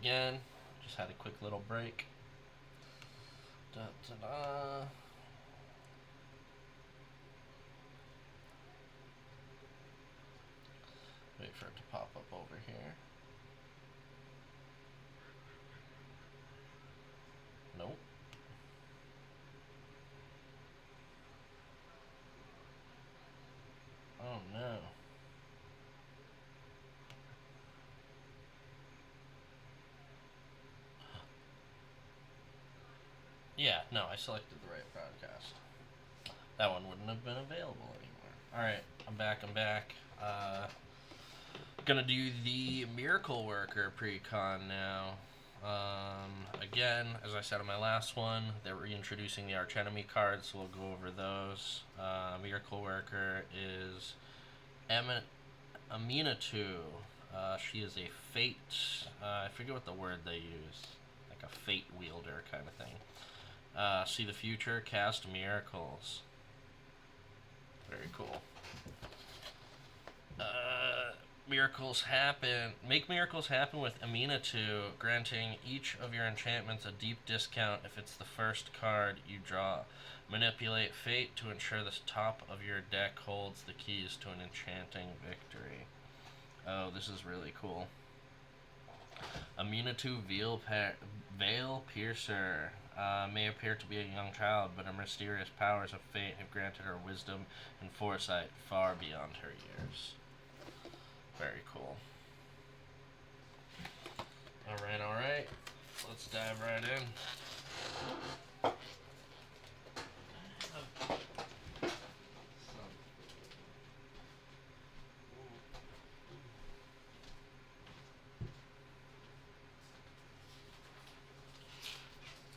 again. Just had a quick little break. Da, da, da. Wait for it to pop up over here. Nope. Oh no. Yeah, no, I selected the right broadcast. That one wouldn't have been available anymore. Alright, I'm back. Gonna do the Miracle Worker Precon now. Again, as I said in my last one, they're reintroducing the Archenemy cards, so we'll go over those. Miracle Worker is Aminatu. She is a fate, I forget what the word they use, like a fate wielder kind of thing. See the future, cast miracles. Very cool. Make miracles happen with Aminatu, granting each of your enchantments a deep discount if it's the first card you draw. Manipulate fate to ensure the top of your deck holds the keys to an enchanting victory. Oh, this is really cool. Aminatu Veil Piercer. May appear to be a young child, but her mysterious powers of fate have granted her wisdom and foresight far beyond her years. Very cool. Alright. Let's dive right in.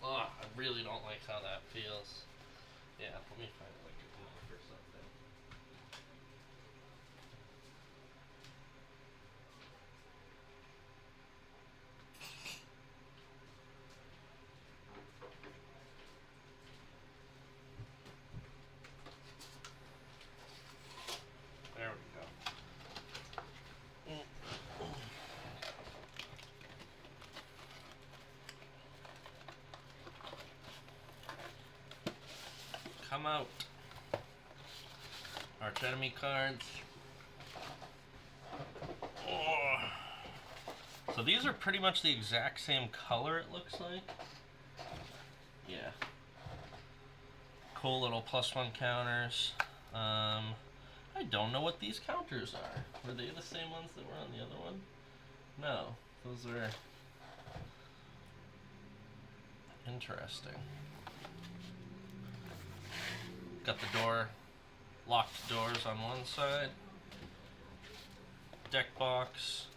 Oh, I really don't like how that feels. Yeah, let me find like a knife or something. There we go. Come out. Archenemy cards. Oh. So these are pretty much the exact same color, it looks like. Yeah. Cool little +1 counters. I don't know what these counters are. Were they the same ones that were on the other one? No. Those are interesting. Got the locked doors on one side, deck box,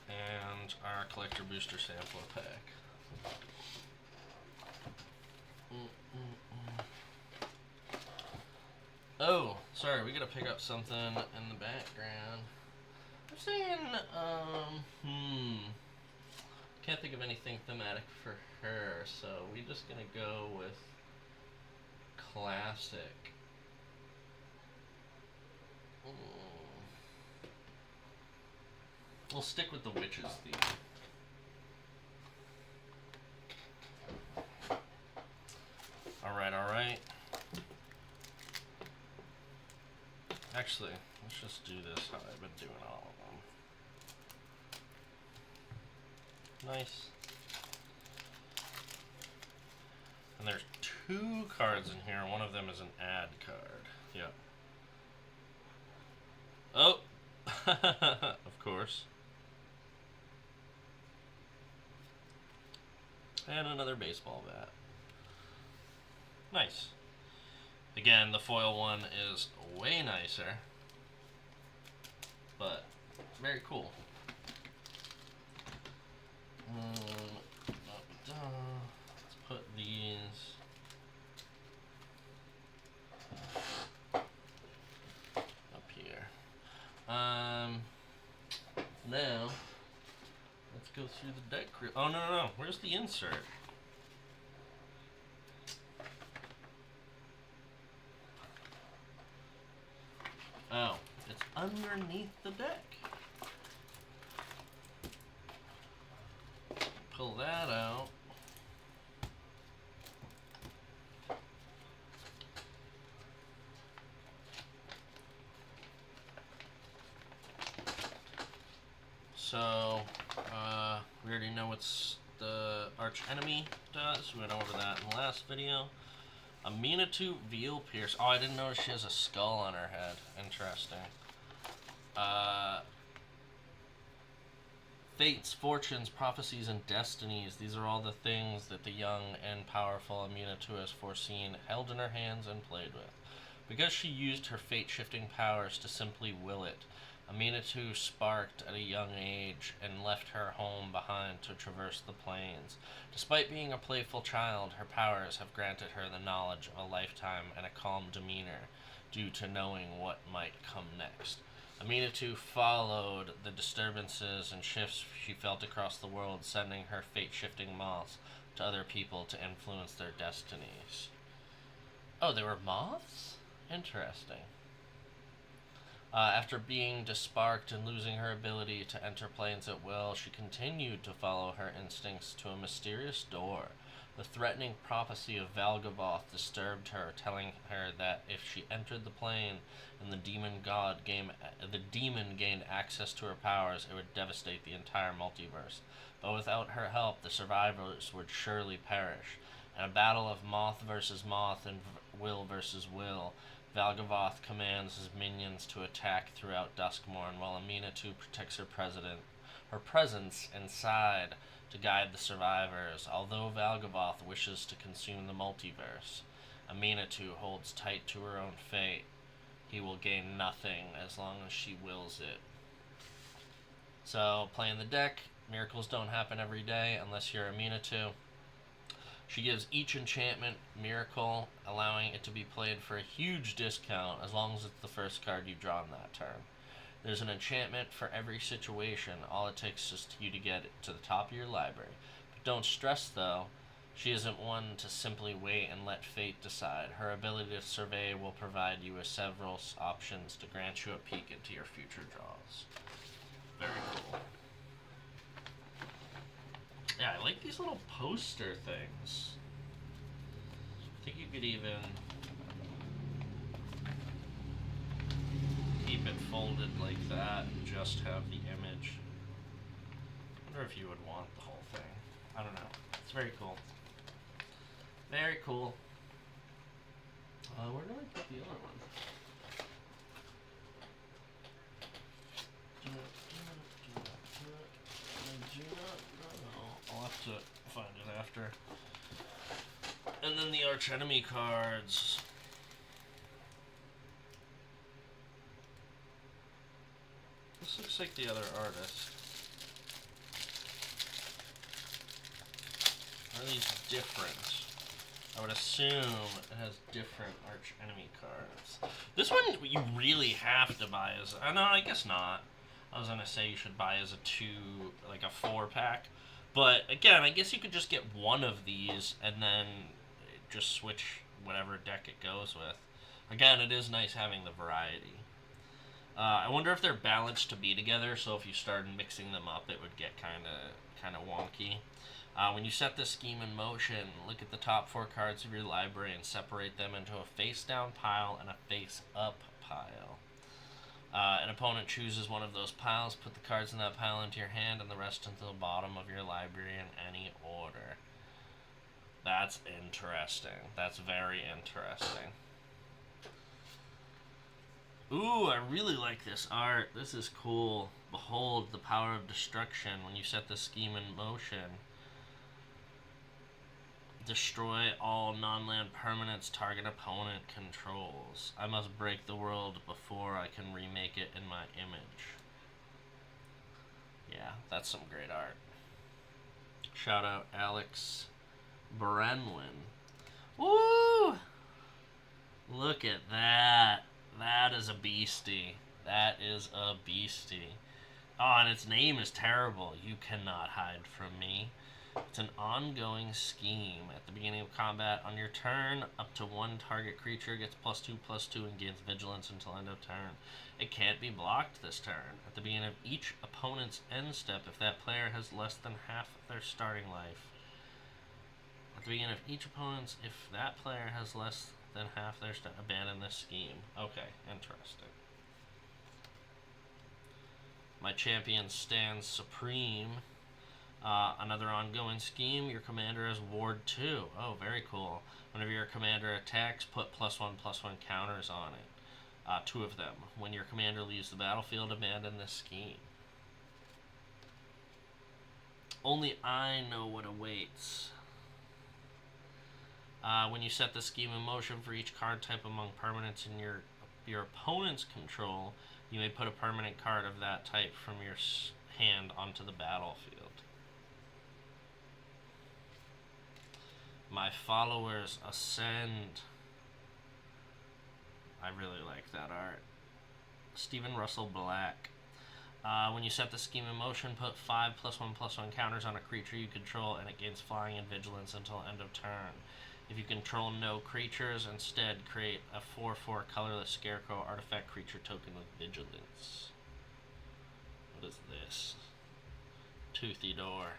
and our collector booster sampler pack. Oh, sorry, we gotta pick up something in the background. I'm saying, can't think of anything thematic for her, so we're just gonna go with classic. We'll stick with the witches theme. Alright. Actually, let's just do this how I've been doing all of them. Nice. And there's 2 cards in here. One of them is an add card. Yep. Oh! Of course. And another baseball bat. Nice. Again, the foil one is way nicer, but very cool. Let's put these up here. Now let's go through the deck. Oh no! Where's the insert? Oh, it's underneath the deck. pull that out. So, we already know what's the arch enemy does. We went over that in the last video. Aminatu Veal Pierce. Oh, I didn't notice she has a skull on her head. Interesting. Fates, fortunes, prophecies, and destinies. These are all the things that the young and powerful Aminatu has foreseen, held in her hands, and played with. Because she used her fate-shifting powers to simply will it, Aminatu sparked at a young age and left her home behind to traverse the plains. Despite being a playful child, her powers have granted her the knowledge of a lifetime and a calm demeanor, due to knowing what might come next. Aminatu followed the disturbances and shifts she felt across the world, sending her fate-shifting moths to other people to influence their destinies. Oh, they were moths? Interesting. After being disparked and losing her ability to enter planes at will, she continued to follow her instincts to a mysterious door. The threatening prophecy of Valgavoth disturbed her, telling her that if she entered the plane and the demon gained access to her powers, it would devastate the entire multiverse. But without her help, the survivors would surely perish. In a battle of moth versus moth and will versus will, Valgavoth commands his minions to attack throughout Duskmourn, while Aminatu protects her presence inside to guide the survivors. Although Valgavoth wishes to consume the multiverse, Aminatu holds tight to her own fate. He will gain nothing as long as she wills it. So, playing the deck, miracles don't happen every day unless you're Aminatu. She gives each enchantment miracle, allowing it to be played for a huge discount as long as it's the first card you draw in that turn. There's an enchantment for every situation. All it takes is you to get it to the top of your library. But don't stress, though. She isn't one to simply wait and let fate decide. Her ability to survey will provide you with several options to grant you a peek into your future draws. Very cool. Yeah, I like these little poster things. I think you could even keep it folded like that and just have the image. I wonder if you would want the whole thing. I don't know. It's very cool. Very cool. Where do I put the other one? I'll have to find it after. And then the arch enemy cards. This looks like the other artist. Are these different? I would assume it has different arch enemy cards. This one you really have to buy as... no, I guess not. I was gonna say you should buy as a 4-pack. But again, I guess you could just get one of these and then just switch whatever deck it goes with. Again, it is nice having the variety. I wonder if they're balanced to be together, so if you started mixing them up, it would get kind of wonky. When you set this scheme in motion, look at the top 4 cards of your library and separate them into a face-down pile and a face-up pile. An opponent chooses one of those piles, put the cards in that pile into your hand and the rest into the bottom of your library in any order. That's interesting. That's very interesting. Ooh, I really like this art. This is cool. Behold the power of destruction. When you set the scheme in motion, destroy all non-land permanents target opponent controls. I must break the world before I can remake it in my image. Yeah, that's some great art. Shout out Alex Brenwin. Woo! Look at that. That is a beastie. That is a beastie. Oh, and its name is terrible. You cannot hide from me. It's an ongoing scheme. At the beginning of combat, on your turn, up to one target creature gets +2/+2 and gains vigilance until end of turn. It can't be blocked this turn. At the beginning of each opponent's end step, if that player has less than half of their starting life. At the beginning of each opponent's, if that player has less than half their abandon this scheme. Okay, interesting. My champion stands supreme. Another ongoing scheme, your commander has Ward 2. Oh, very cool. Whenever your commander attacks, put +1/+1 counters on it. 2 of them. When your commander leaves the battlefield, abandon this scheme. Only I know what awaits. When you set the scheme in motion for each card type among permanents in your opponent's control, you may put a permanent card of that type from your hand onto the battlefield. My followers ascend. I really like that art. Stephen Russell Black. When you set the scheme in motion, put 5 +1/+1 counters on a creature you control, and it gains flying and vigilance until end of turn. If you control no creatures, instead create a 4/4 colorless scarecrow artifact creature token with vigilance. What is this? Toothy door.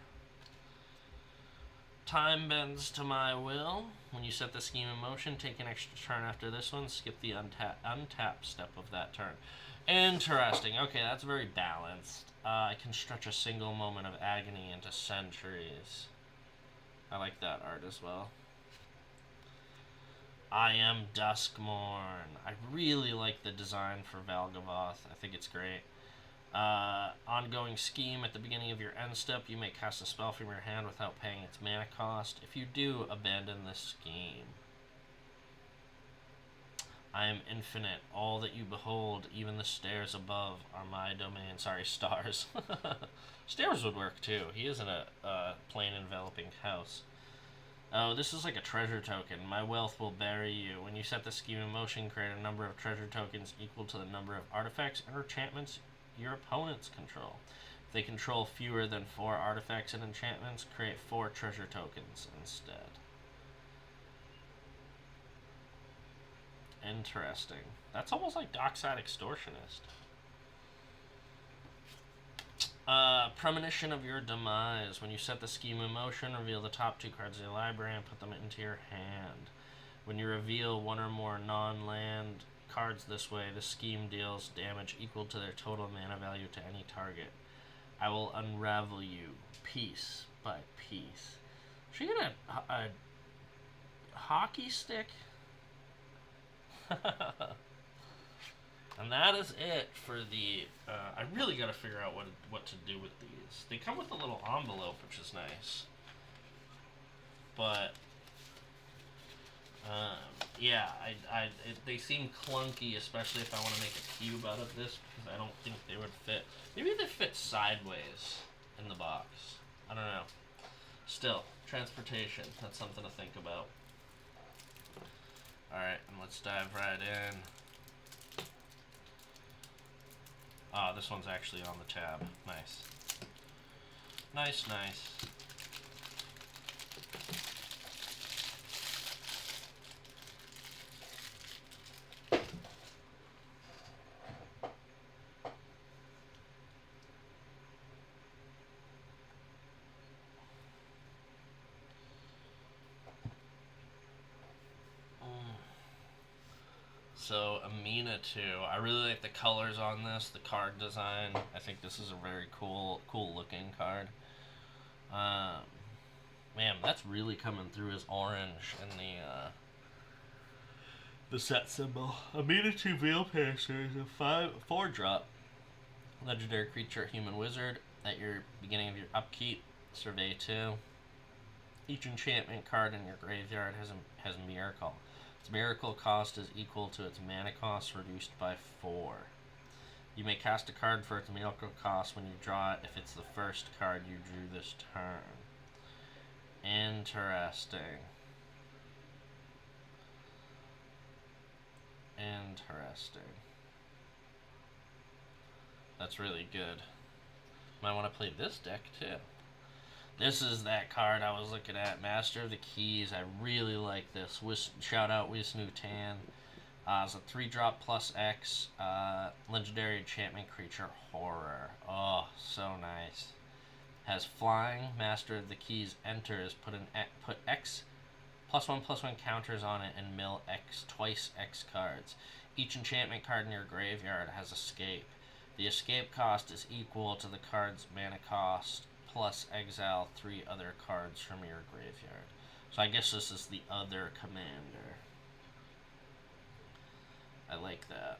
Time bends to my will. When you set the scheme in motion, take an extra turn after this one. Skip the untap step of that turn. Interesting. Okay, that's very balanced. I can stretch a single moment of agony into centuries. I like that art as well. I am Duskmourn. I really like the design for Valgavoth. I think it's great. Ongoing scheme. At the beginning of your end step, you may cast a spell from your hand without paying its mana cost. If you do, abandon this scheme. I am infinite. All that you behold, even the stairs above, are my domain. Sorry, stars. Stairs would work too. He is in a plane enveloping house. Oh, this is like a treasure token. My wealth will bury you. When you set the scheme in motion, create a number of treasure tokens equal to the number of artifacts and enchantments your opponents control. If they control fewer than 4 artifacts and enchantments, create 4 treasure tokens instead. Interesting. That's almost like Dockside Extortionist. Premonition of your demise. When you set the scheme in motion, reveal the top 2 cards of your library and put them into your hand. When you reveal 1 or more non-land cards this way, the scheme deals damage equal to their total mana value to any target. I will unravel you piece by piece. She got a hockey stick? And that is it for the... I really got to figure out what to do with these. They come with a little envelope, which is nice. But... yeah, they seem clunky, especially if I want to make a cube out of this, because I don't think they would fit. Maybe they fit sideways in the box. I don't know. Still, transportation. That's something to think about. Alright, and let's dive right in. Ah, this one's actually on the tab. Nice. Nice, nice. So, Amina 2. I really like the colors on this, the card design. I think this is a very cool looking card. Man, that's really coming through as orange in the set symbol. Amina 2 Veilpiercer is a 4-drop legendary creature, human wizard. At your beginning of your upkeep, survey 2. Each enchantment card in your graveyard has Miracle. Its miracle cost is equal to its mana cost reduced by 4. You may cast a card for its miracle cost when you draw it if it's the first card you drew this turn. Interesting. Interesting. That's really good. Might want to play this deck too. This is that card I was looking at, Master of the Keys. I really like this. Shout out Wisnu Tan. It's a 3-drop plus X, legendary enchantment creature horror. Oh, so nice. Has flying. Master of the Keys enters. Put X +1/+1 counters on it and mill twice X cards. Each enchantment card in your graveyard has escape. The escape cost is equal to the card's mana cost plus exile 3 other cards from your graveyard. So I guess this is the other commander. I like that.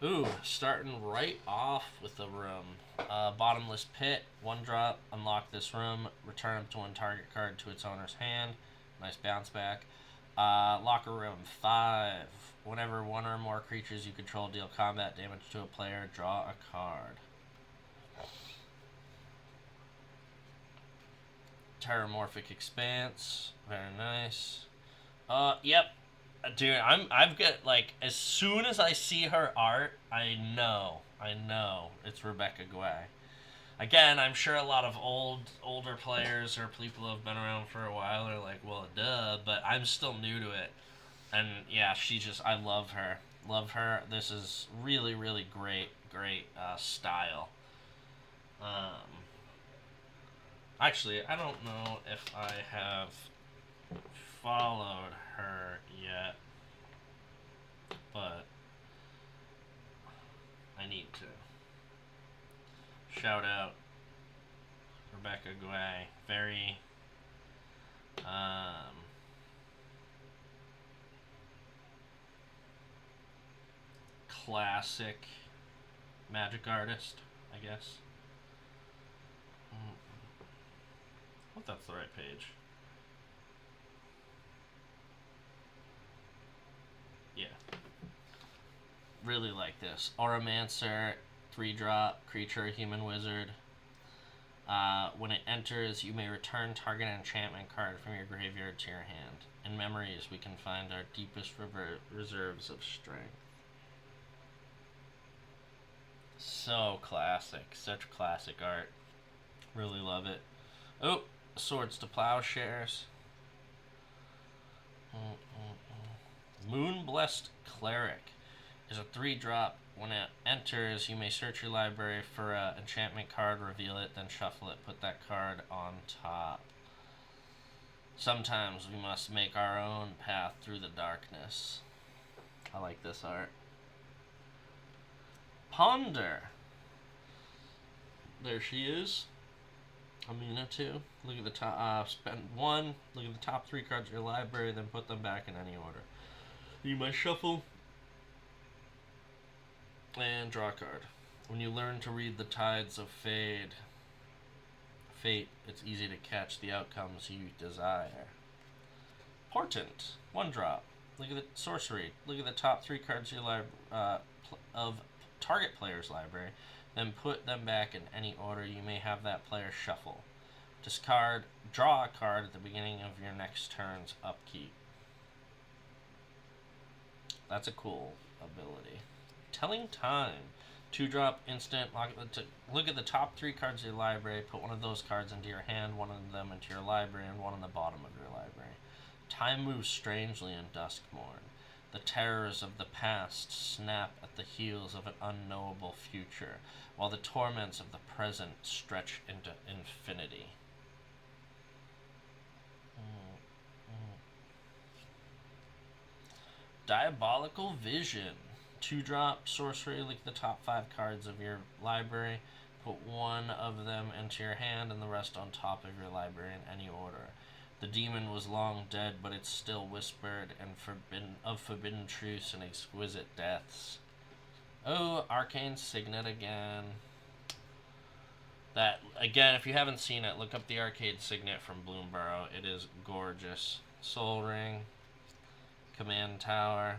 Ooh, starting right off with the room. Bottomless Pit, 1-drop, unlock this room, return up to 1 target card to its owner's hand. Nice bounce back. Locker Room 5. Whenever 1 or more creatures you control deal combat damage to a player, draw a card. Terramorphic Expanse, very nice. Yep. Dude, I've got, like, as soon as I see her art, I know it's Rebecca Guay. Again, I'm sure a lot of older players or people who have been around for a while are like, well, duh, but I'm still new to it. And yeah, I love her. Love her. This is really, really great style. Actually, I don't know if I have followed her yet, but I need to. Shout out Rebecca Guay. Very classic magic artist, I guess. I hope that's the right page. Yeah. Really like this. Auramancer, 3-drop, creature, human wizard. When it enters, you may return target enchantment card from your graveyard to your hand. In memories, we can find our deepest reserves of strength. So classic. Such classic art. Really love it. Oh, Swords to Plowshares. Moonblessed Cleric is a 3-drop. When it enters, you may search your library for an enchantment card, reveal it, then shuffle it. Put that card on top. Sometimes we must make our own path through the darkness. I like this art. Ponder. There she is. Amina too. Look at the top. Spend 1. Look at the top 3 cards of your library, then put them back in any order. You may shuffle and draw a card. When you learn to read the tides of fate, it's easy to catch the outcomes you desire. Portent, 1-drop. Look at the sorcery. Look at the top 3 cards of your of target player's library, then put them back in any order. You may have that player shuffle. Draw a card at the beginning of your next turn's upkeep. That's a cool ability. Telling Time. 2-drop instant. Look at the top 3 cards of your library. Put one of those cards into your hand, one of them into your library, and one on the bottom of your library. Time moves strangely in Duskmourn. The terrors of the past snap at the heels of an unknowable future, while the torments of the present stretch into infinity. Diabolical Vision. 2-drop sorcery. Look at the top 5 cards of your library. Put one of them into your hand and the rest on top of your library in any order. The demon was long dead, but it still whispered of forbidden truths and exquisite deaths. Oh, Arcane Signet again. That, again, if you haven't seen it, look up the Arcane Signet from Bloomburrow. It is gorgeous. Soul Ring. Command Tower.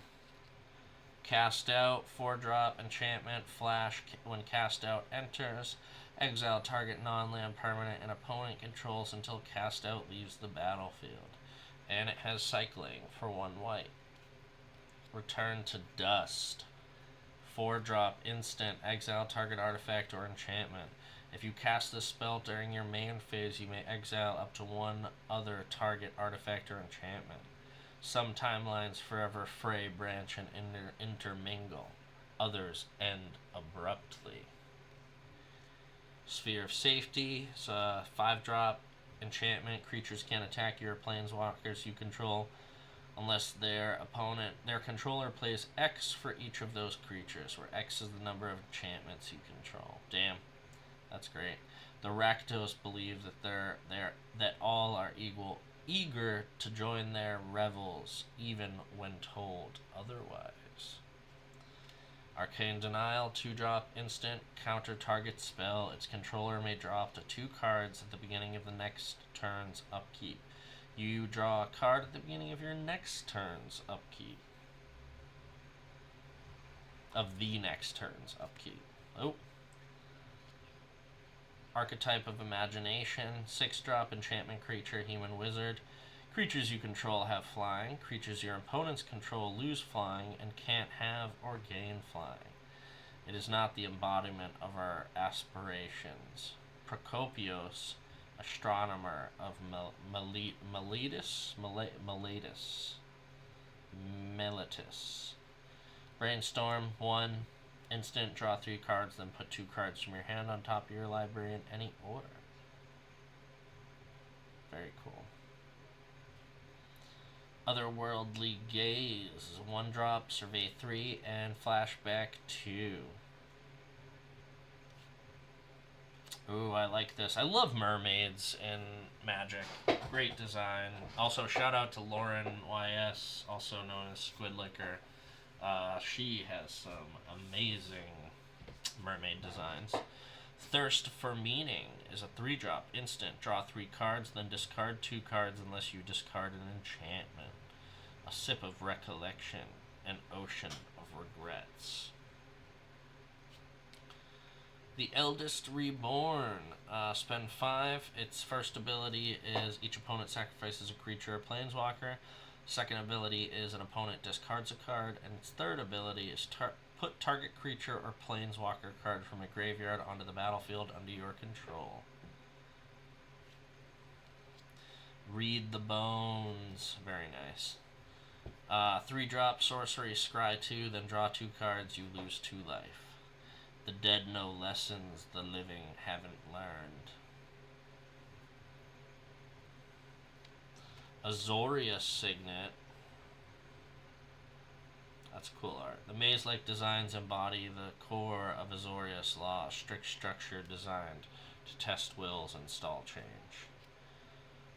Cast Out, 4-drop, enchantment, flash. When Cast Out enters, exile target non-land permanent an opponent controls until Cast Out leaves the battlefield. And it has cycling for 1 white. Return to Dust. 4-drop instant. Exile target artifact or enchantment. If you cast this spell during your main phase, you may exile up to one other target artifact or enchantment. Some timelines forever fray, branch, and intermingle. Others end abruptly. Sphere of Safety is a 5-drop enchantment. Creatures can't attack your planeswalkers you control unless their controller plays X for each of those creatures, where X is the number of enchantments you control. Damn, that's great. The Rakdos believe that all are eager to join their revels, even when told otherwise. Arcane Denial, 2-drop instant, counter target spell. Its controller may draw up to 2 cards at the beginning of the next turn's upkeep. You draw a card at the beginning of your next turn's upkeep. Of the next turn's upkeep. Oh. Archetype of Imagination, 6-drop enchantment creature, human wizard. Creatures you control have flying. Creatures your opponents control lose flying and can't have or gain flying. It is not the embodiment of our aspirations. Procopios, astronomer of Meletus. Brainstorm, 1. Instant, draw 3 cards, then put 2 cards from your hand on top of your library in any order. Very cool. Otherworldly Gaze, 1-drop, survey 3, and flashback 2. Ooh, I like this. I love mermaids in Magic. Great design. Also, shout out to Lauren YS, also known as Squidlicker. She has some amazing mermaid designs. Thirst for Meaning is a 3-drop instant. Draw 3 cards, then discard 2 cards unless you discard an enchantment. A sip of recollection, an ocean of regrets. The Eldest Reborn. Spend 5. Its first ability is each opponent sacrifices a creature or planeswalker. Second ability is an opponent discards a card. And its third ability is put target creature or planeswalker card from a graveyard onto the battlefield under your control. Read the Bones. Very nice. 3-drop sorcery, scry 2, then draw 2 cards, you lose 2 life. The dead know lessons the living haven't learned. Azoria Signet. That's cool art. The maze-like designs embody the core of Azorius law, strict structure designed to test wills and stall change.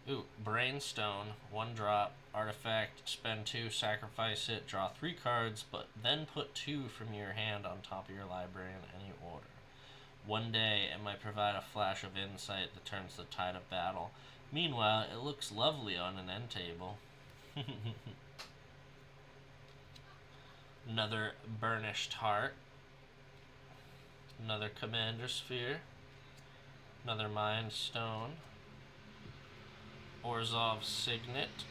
Ooh, Brainstone, 1-drop, artifact, spend 2, sacrifice it, draw 3 cards, but then put 2 from your hand on top of your library in any order. One day, it might provide a flash of insight that turns the tide of battle. Meanwhile, it looks lovely on an end table. Another Burnished Heart. Another Commander Sphere. Another Mind Stone. Orzhov Signet.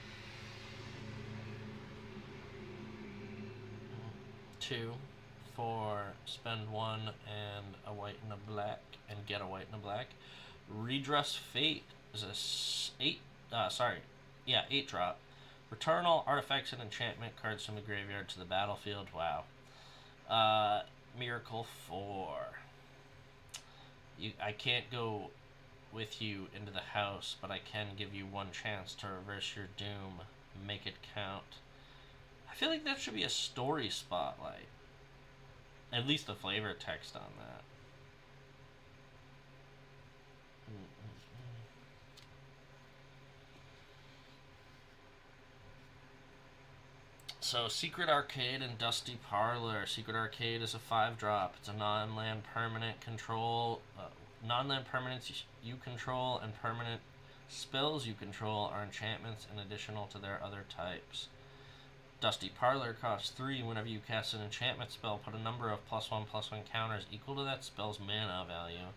2, 4, spend 1 and a white and a black, and get a white and a black. Redress Fate is a 8-drop. Return all artifacts and enchantment cards from the graveyard to the battlefield. Wow. Miracle 4. I can't go with you into the house, but I can give you one chance to reverse your doom. Make it count. I feel like that should be a story spotlight. At least the flavor text on that. So, Secret Arcade and Dusty Parlor. Secret Arcade is a 5-drop. It's a non-land permanent control. Non-land permanents you control and permanent spells you control are enchantments and additional to their other types. Dusty Parlor costs 3. Whenever you cast an enchantment spell, put a number of +1/+1 counters equal to that spell's mana value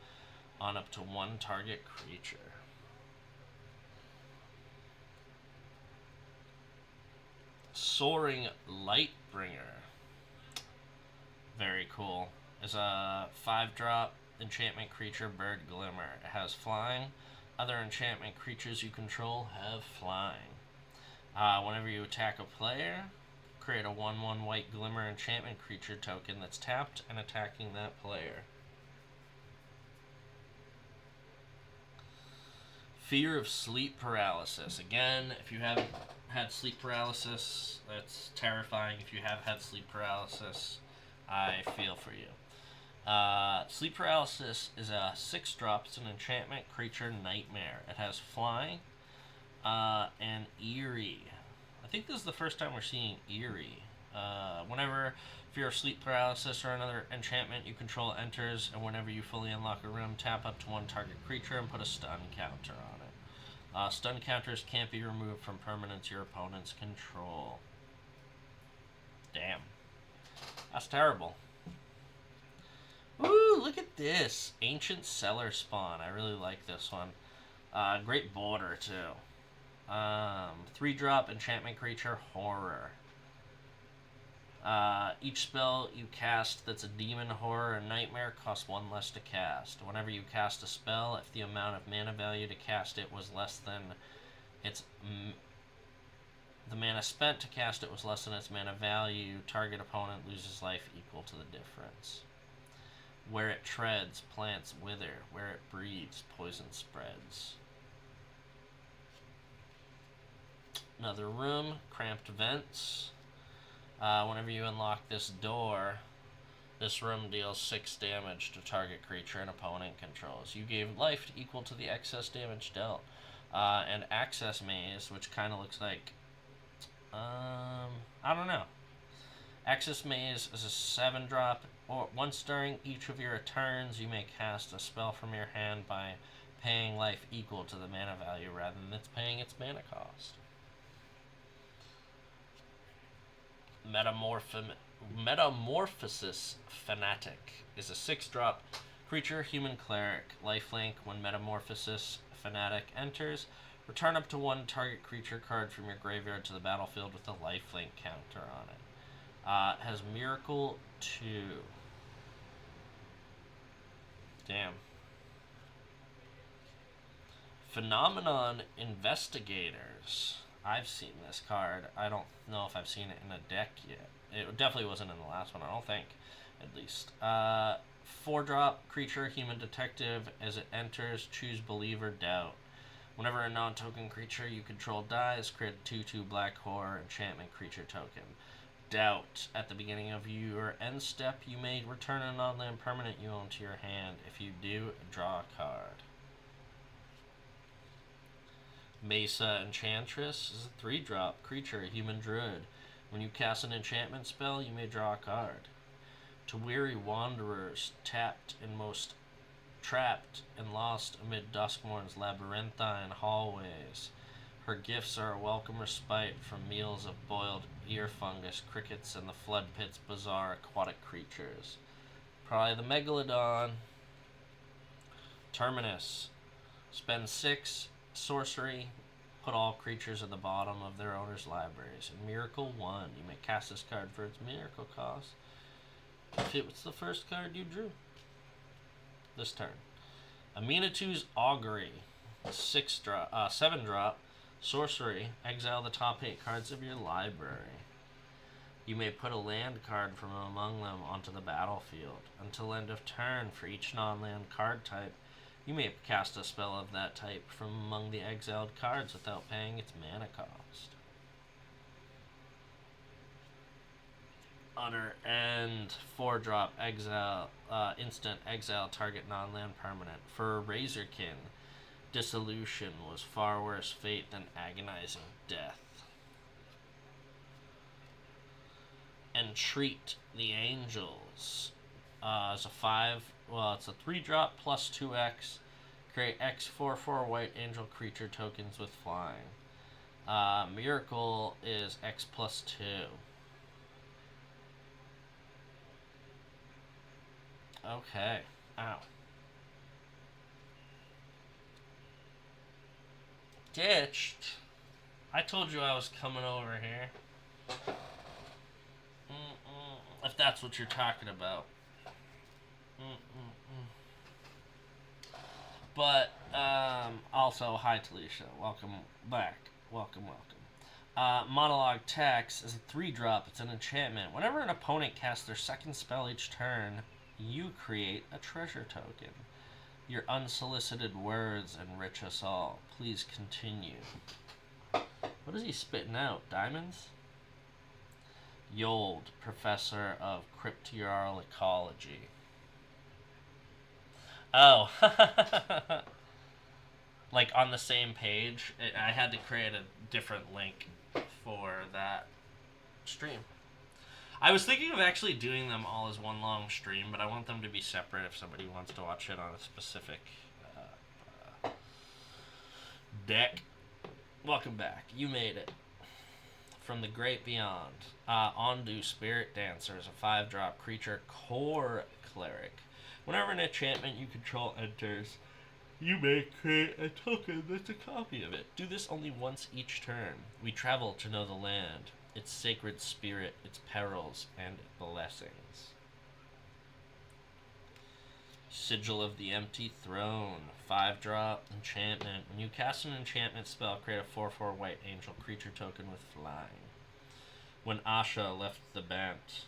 on up to 1 target creature. Soaring Lightbringer. Very cool. Is a 5-drop enchantment creature, Bird Glimmer. It has flying. Other enchantment creatures you control have flying. Whenever you attack a player, create a 1/1 white Glimmer enchantment creature token that's tapped and attacking that player. Fear of sleep paralysis. Again, if you haven't had sleep paralysis, that's terrifying. If you have had sleep paralysis, I feel for you. Sleep paralysis is a 6-drop. It's an enchantment creature nightmare. It has flying and eerie. I think this is the first time we're seeing eerie. Whenever fear of sleep paralysis or another enchantment you control enters, and whenever you fully unlock a room, tap up to one target creature and put a stun counter on it. Stun counters can't be removed from permanents your opponents control. Damn. That's terrible. Ooh, look at this. Ancient Cellar Spawn. I really like this one. Great border, too. 3-drop enchantment creature, Horror. Each spell you cast that's a demon, horror, or nightmare costs 1 less to cast. Whenever you cast a spell, if the amount of mana value to cast it was less than its the mana spent to cast it was less than its mana value, target opponent loses life equal to the difference. Where it treads, plants wither. Where it breathes, poison spreads. Another room, cramped vents. Whenever you unlock this door, this room deals 6 damage to target creature an opponent controls. You gave life equal to the excess damage dealt. And Access Maze, which kind of looks like... I don't know. Access Maze is a 7-drop. Or once during each of your turns, you may cast a spell from your hand by paying life equal to the mana value rather than it's paying its mana cost. Metamorphosis Fanatic is a 6-drop creature, human cleric, lifelink. When Metamorphosis Fanatic enters, return up to 1 target creature card from your graveyard to the battlefield with a lifelink counter on it. It has Miracle 2. Damn. Phenomenon Investigators. I've seen this card. I don't know if I've seen it in a deck yet. It definitely wasn't in the last one, I don't think, at least. 4-drop creature, human detective. As it enters, choose Believe or Doubt. Whenever a non-token creature you control dies, create a 2/2 black horror enchantment creature token. Doubt. At the beginning of your end step, you may return a non-land permanent you own to your hand. If you do, draw a card. Mesa Enchantress is a 3-drop creature, human druid. When you cast an enchantment spell, you may draw a card. To weary wanderers, trapped and lost amid Duskmourn's labyrinthine hallways. Her gifts are a welcome respite from meals of boiled ear fungus, crickets, and the flood pit's bizarre aquatic creatures. Probably the Megalodon. Terminus. Spend 6 sorcery. Put all creatures at the bottom of their owner's libraries. In Miracle 1, you may cast this card for its miracle cost. If it was the first card you drew this turn. Aminatu's Augury. 7-drop. Sorcery. Exile the top 8 cards of your library. You may put a land card from among them onto the battlefield. Until end of turn, for each non-land card type, you may cast a spell of that type from among the exiled cards without paying its mana cost. Utter End. 4-drop exile. Instant exile target non-land permanent. For Razorkin, dissolution was far worse fate than agonizing death. Entreat the Angels. It's a 3-drop plus 2x. Create X 4/4 white angel creature tokens with flying. Miracle is X plus 2. Okay. Ow. Ditched. I told you I was coming over here. If that's what you're talking about. But, also, hi Talisha. Welcome back. Welcome. Monologue Text is a 3-drop. It's an enchantment. Whenever an opponent casts their second spell each turn, you create a treasure token. Your unsolicited words enrich us all. Please continue. What is he spitting out? Diamonds? Yold, professor of cryptozoology. Ecology. Oh. Like on the same page, I had to create a different link for that stream. I was thinking of actually doing them all as one long stream, but I want them to be separate if somebody wants to watch it on a specific deck. Welcome back. You made it. From the Great Beyond. Ondu Spirit Dancer is a 5-drop creature core cleric. Whenever an enchantment you control enters, you may create a token that's a copy of it. Do this only once each turn. We travel to know the land, its sacred spirit, its perils, and blessings. Sigil of the Empty Throne. 5-drop enchantment. When you cast an enchantment spell, create a 4/4 white angel creature token with flying. When Asha left the Bant,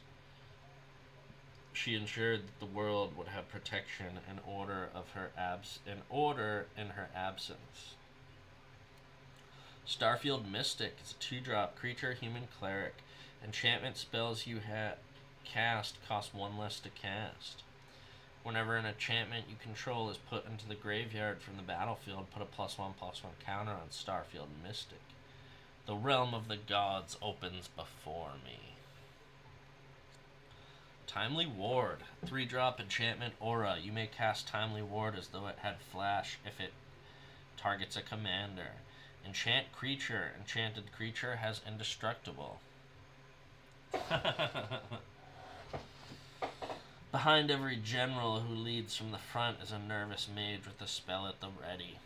she ensured that the world would have protection in order in her absence. Starfield Mystic is a 2-drop creature, human cleric. Enchantment spells you cast cost 1 less to cast. Whenever an enchantment you control is put into the graveyard from the battlefield, put a +1/+1 counter on Starfield Mystic. The realm of the gods opens before me. Timely Ward. 3-drop enchantment aura. You may cast Timely Ward as though it had flash if it targets a commander. Enchant creature. Enchanted creature has indestructible. Behind every general who leads from the front is a nervous mage with a spell at the ready.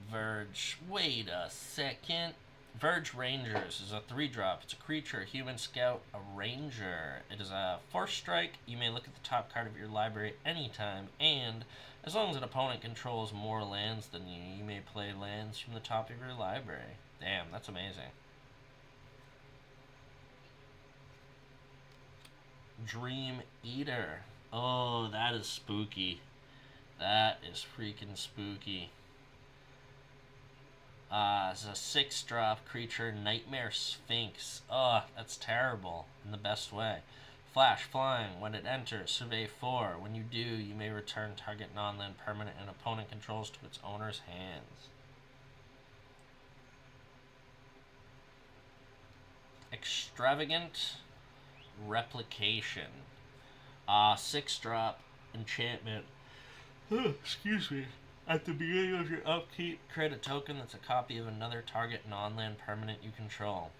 Verge. Wait a second. Verge Rangers is a 3-drop. It's a creature, human scout, a ranger. It is a 4-strike. You may look at the top card of your library anytime, and as long as an opponent controls more lands than you, you may play lands from the top of your library. Damn, that's amazing. Dream Eater. Oh, that is spooky. That is freaking spooky. It's a 6-drop creature, Nightmare Sphinx. Oh, that's terrible in the best way. Flash, flying. When it enters, survey 4. When you do, you may return target non-land permanent and opponent controls to its owner's hands. Extravagant Replication. 6-drop enchantment. Excuse me. At the beginning of your upkeep, create a token that's a copy of another target non-land permanent you control.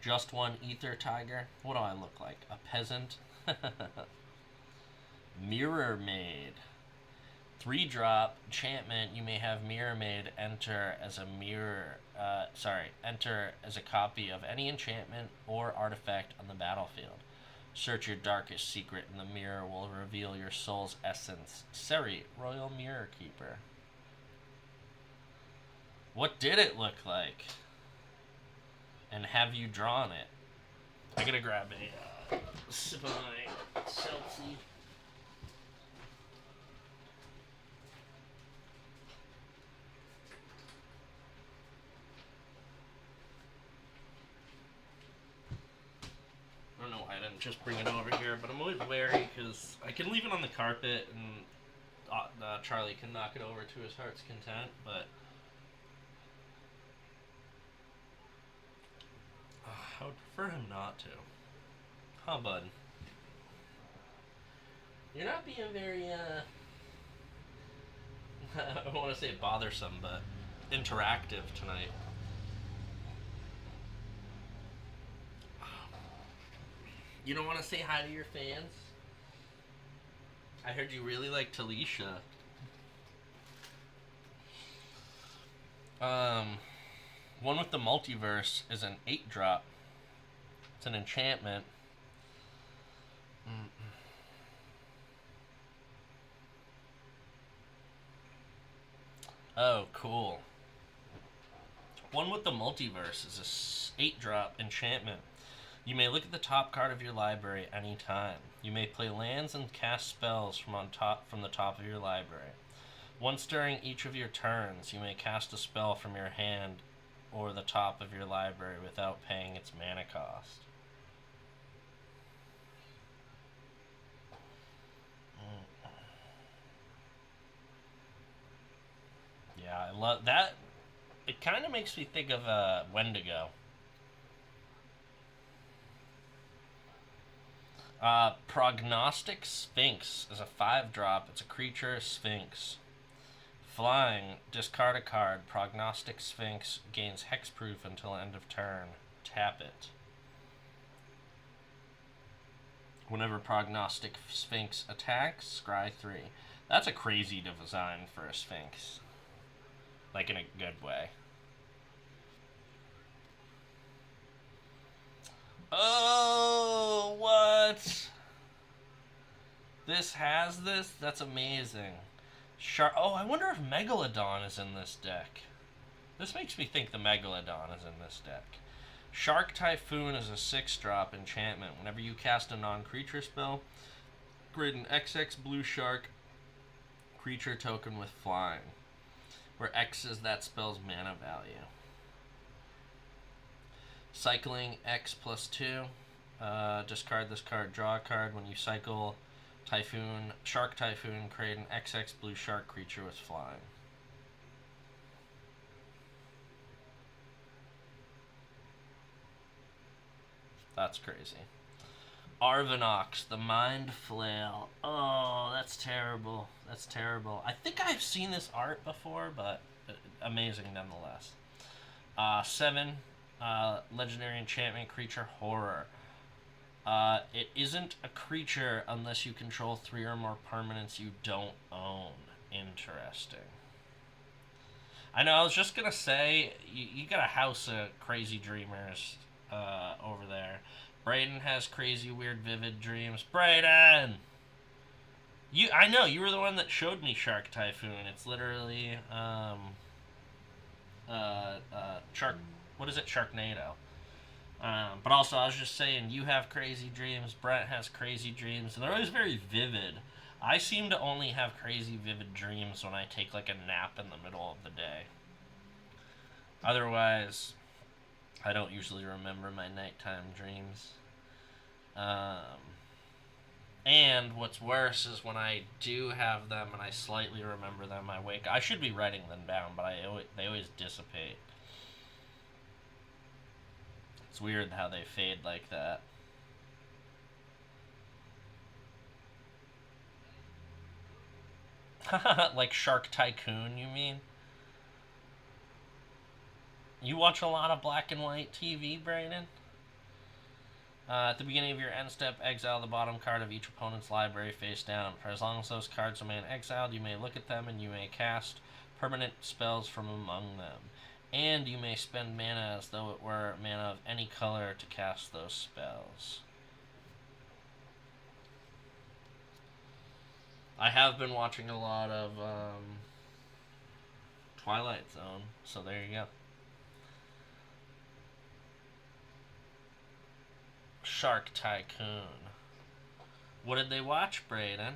Just 1 Ether Tiger. What do I look like? A peasant? Mirror Maid. 3-drop enchantment. You may have Mirror Maid enter as a enter as a copy of any enchantment or artifact on the battlefield. Search your darkest secret, and the mirror will reveal your soul's essence. Seri, Royal Mirror Keeper. What did it look like? And have you drawn it? I gotta grab a sip of my seltzy. I don't know why I didn't just bring it over here, but I'm always wary because I can leave it on the carpet and Charlie can knock it over to his heart's content, but I would prefer him not to. Huh, bud? You're not being very, I don't want to say bothersome, but interactive tonight. You don't want to say hi to your fans? I heard you really like Talisha. One with the Multiverse is an 8-drop. It's an enchantment. Oh, cool. One with the Multiverse is a 8-drop enchantment. You may look at the top card of your library anytime. You may play lands and cast spells from the top of your library. Once during each of your turns, you may cast a spell from your hand or the top of your library without paying its mana cost. Yeah, I love that. It kind of makes me think of Wendigo. Prognostic Sphinx is a 5-drop. It's a creature, Sphinx. Flying, discard a card. Prognostic Sphinx gains hexproof until end of turn. Tap it. Whenever Prognostic Sphinx attacks, scry 3. That's a crazy design for a Sphinx. Like in a good way. Oh, what? This has this? That's amazing. Oh, I wonder if Megalodon is in this deck. This makes me think the Megalodon is in this deck. Shark Typhoon is a 6-drop enchantment. Whenever you cast a non-creature spell, create an XX blue shark creature token with flying, where X is that spell's mana value. Cycling X plus 2. Discard this card, draw a card. When you cycle Shark Typhoon, create an XX blue shark creature with flying. That's crazy. Arvinox, the Mind Flail. Oh, that's terrible. That's terrible. I think I've seen this art before, but amazing nonetheless. 7, legendary enchantment creature, Horror. It isn't a creature unless you control 3 or more permanents you don't own. Interesting. I know, I was just gonna say, you got a house of crazy dreamers over there. Brayden has crazy, weird, vivid dreams. Brayden! I know, you were the one that showed me Shark Typhoon. It's literally, what is it? Sharknado. But also, I was just saying, you have crazy dreams, Brent has crazy dreams, and they're always very vivid. I seem to only have crazy, vivid dreams when I take, like, a nap in the middle of the day. Otherwise, I don't usually remember my nighttime dreams. And what's worse is when I do have them and I slightly remember them, I wake. I should be writing them down, but they always dissipate. It's weird how they fade like that. Like Shark Tycoon, you mean? You watch a lot of black and white TV, Brayden? At the beginning of your end step, exile the bottom card of each opponent's library face down. For as long as those cards remain exiled, you may look at them and you may cast permanent spells from among them. And you may spend mana as though it were mana of any color to cast those spells. I have been watching a lot of Twilight Zone, so there you go. Shark Tycoon. What did they watch, Brayden?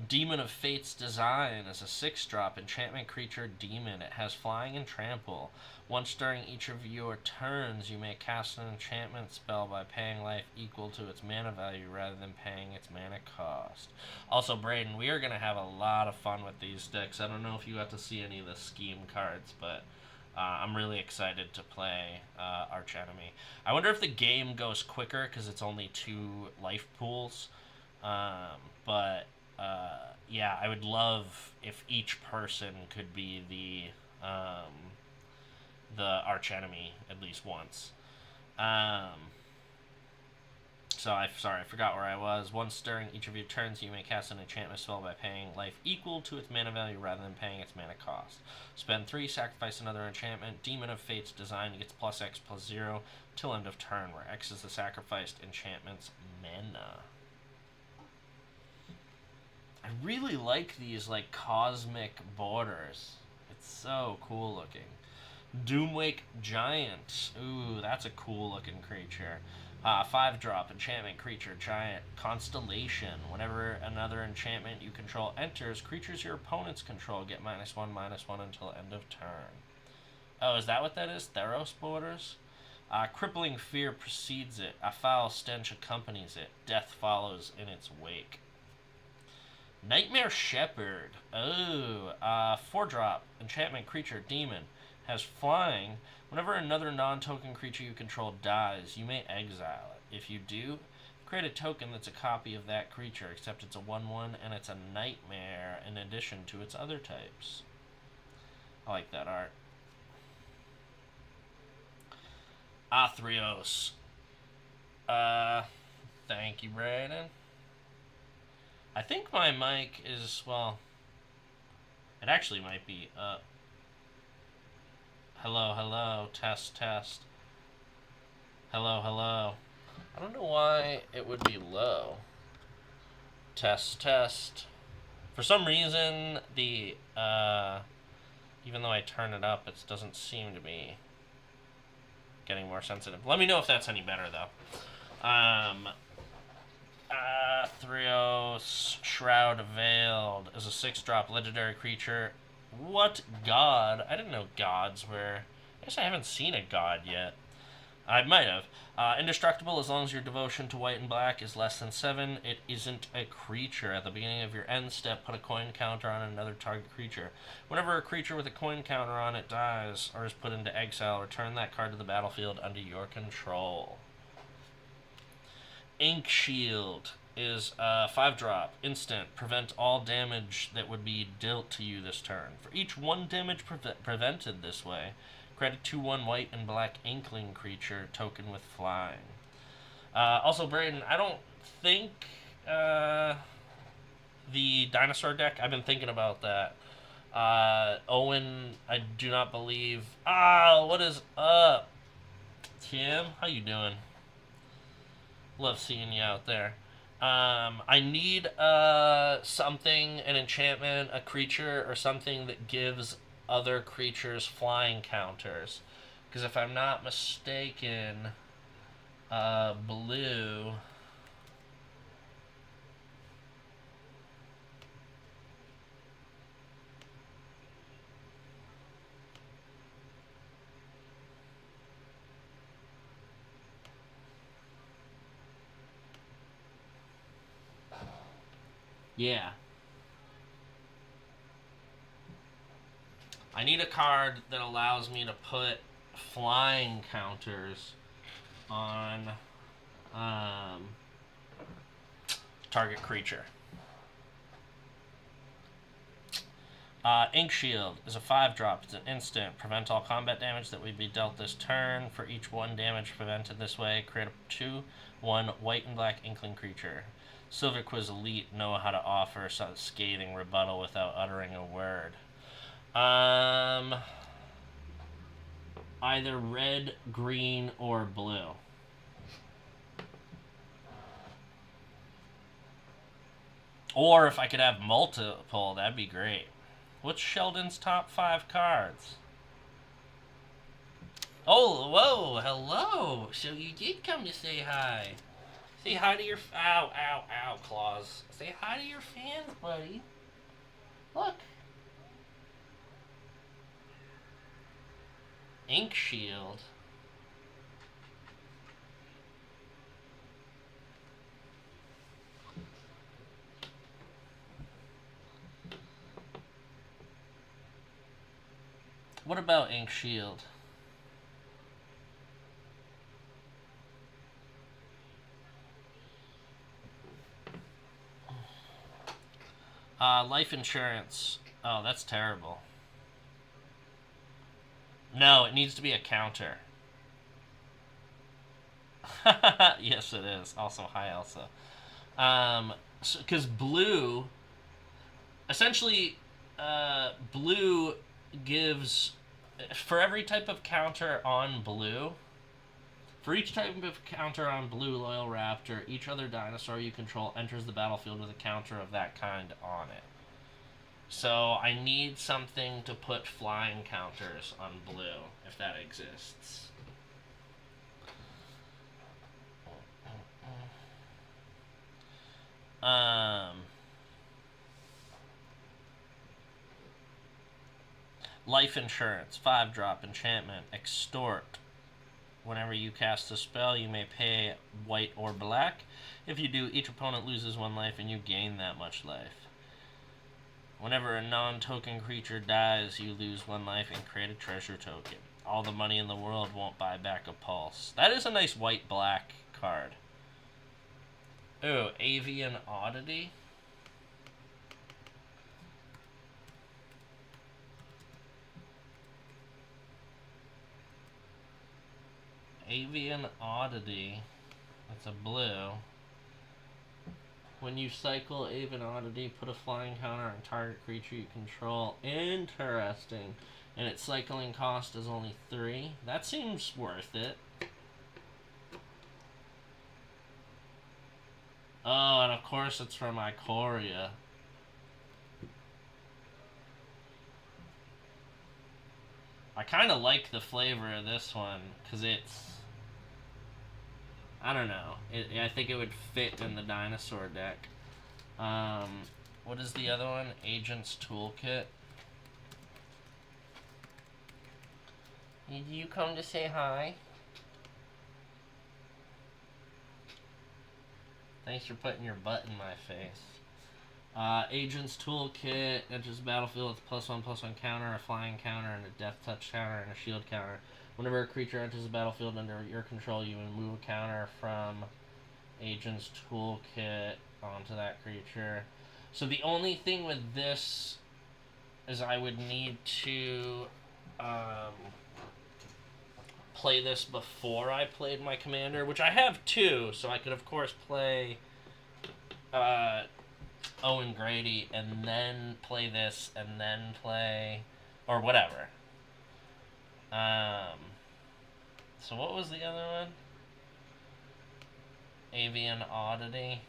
Demon of Fate's Design is a 6-drop enchantment creature demon. It has flying and trample. Once during each of your turns, you may cast an enchantment spell by paying life equal to its mana value rather than paying its mana cost. Also, Brayden, we are going to have a lot of fun with these decks. I don't know if you got to see any of the scheme cards, but I'm really excited to play Arch Enemy. I wonder if the game goes quicker because it's only 2 life pools. But yeah, I would love if each person could be the Arch Enemy at least once. Sorry, I forgot where I was. Once during each of your turns, you may cast an enchantment spell by paying life equal to its mana value rather than paying its mana cost. Spend 3, sacrifice another enchantment. Demon of Fate's design gets +X/+0 till end of turn, where X is the sacrificed enchantment's mana. I really like these, like, cosmic borders. It's so cool looking. Doomwake Giant. Ooh, that's a cool looking creature. 5-drop, enchantment creature, giant, constellation. Whenever another enchantment you control enters, creatures your opponents control get -1/-1 until end of turn. Oh, is that what that is? Theros borders? Crippling fear precedes it. A foul stench accompanies it. Death follows in its wake. Nightmare Shepherd. Oh, 4-drop, enchantment creature, demon. Has flying. Whenever another non-token creature you control dies, you may exile it. If you do, create a token that's a copy of that creature, except it's a 1/1 and it's a nightmare in addition to its other types. I like that art. Athreos. Thank you, Brayden. I think my mic is, well, it actually might be up. Hello, hello, test, test. Hello, hello. I don't know why it would be low. Test, test. For some reason, the, even though I turn it up, it doesn't seem to be getting more sensitive. Let me know if that's any better, though. Athreos, Shroud Veiled is a 6-drop legendary creature. What god? I didn't know gods were... I guess I haven't seen a god yet. I might have. Indestructible as long as your devotion to white and black is less than 7. It isn't a creature. At the beginning of your end step, put a coin counter on another target creature. Whenever a creature with a coin counter on it dies or is put into exile, return that card to the battlefield under your control. Ink Shield is a 5-drop, instant, prevent all damage that would be dealt to you this turn. For each 1 damage prevented this way, create a 2/1 white and black inkling creature token with flying. Also, Brayden, I don't think the dinosaur deck, I've been thinking about that. Owen, I do not believe... what is up? Tim, how you doing? Love seeing you out there. I need something, an enchantment, a creature, or something that gives other creatures flying counters. Because if I'm not mistaken, blue... Yeah. I need a card that allows me to put flying counters on target creature. Ink Shield is a 5-drop. It's an instant. Prevent all combat damage that would be dealt this turn. For each 1 damage prevented this way, create a 2/1 white and black inkling creature. Silver Quiz Elite know how to offer some scathing rebuttal without uttering a word. Either red, green, or blue. Or if I could have multiple, that'd be great. What's Sheldon's top 5 cards? Oh, whoa, hello. So you did come to say hi. Say hi to your... Ow, ow, ow, claws. Say hi to your fans, buddy. Look. Ink Shield. What about Ink Shield? Life insurance. Oh, that's terrible. No, it needs to be a counter. Yes, it is. Also, hi, Elsa. Because blue, essentially, blue gives, for every type of counter on blue, for each type of counter on blue Loyal Raptor, each other dinosaur you control enters the battlefield with a counter of that kind on it. So I need something to put flying counters on blue, if that exists. Life Insurance, 5-drop enchantment, Extort. Whenever you cast a spell, you may pay white or black. If you do, each opponent loses 1 life and you gain that much life. Whenever a non-token creature dies, you lose 1 life and create a treasure token. All the money in the world won't buy back a pulse. That is a nice white-black card. Ooh, Avian Oddity. Avian Oddity. That's a blue. When you cycle Avian Oddity, put a flying counter on target creature you control. Interesting. And its cycling cost is only 3. That seems worth it. Oh, and of course it's from Ikoria. I kind of like the flavor of this one, because it's... I don't know. I think it would fit in the dinosaur deck. What is the other one? Agent's Toolkit. Did you come to say hi? Thanks for putting your butt in my face. Agent's Toolkit enters the battlefield with +1/+1 counter, a flying counter, and a death touch counter, and a shield counter. Whenever a creature enters the battlefield under your control, you remove a counter from Agent's Toolkit onto that creature. So the only thing with this is I would need to play this before I played my commander, which I have 2, so I could of course play Owen Grady and then play this and then play, or whatever. So what was the other one? Avian Oddity.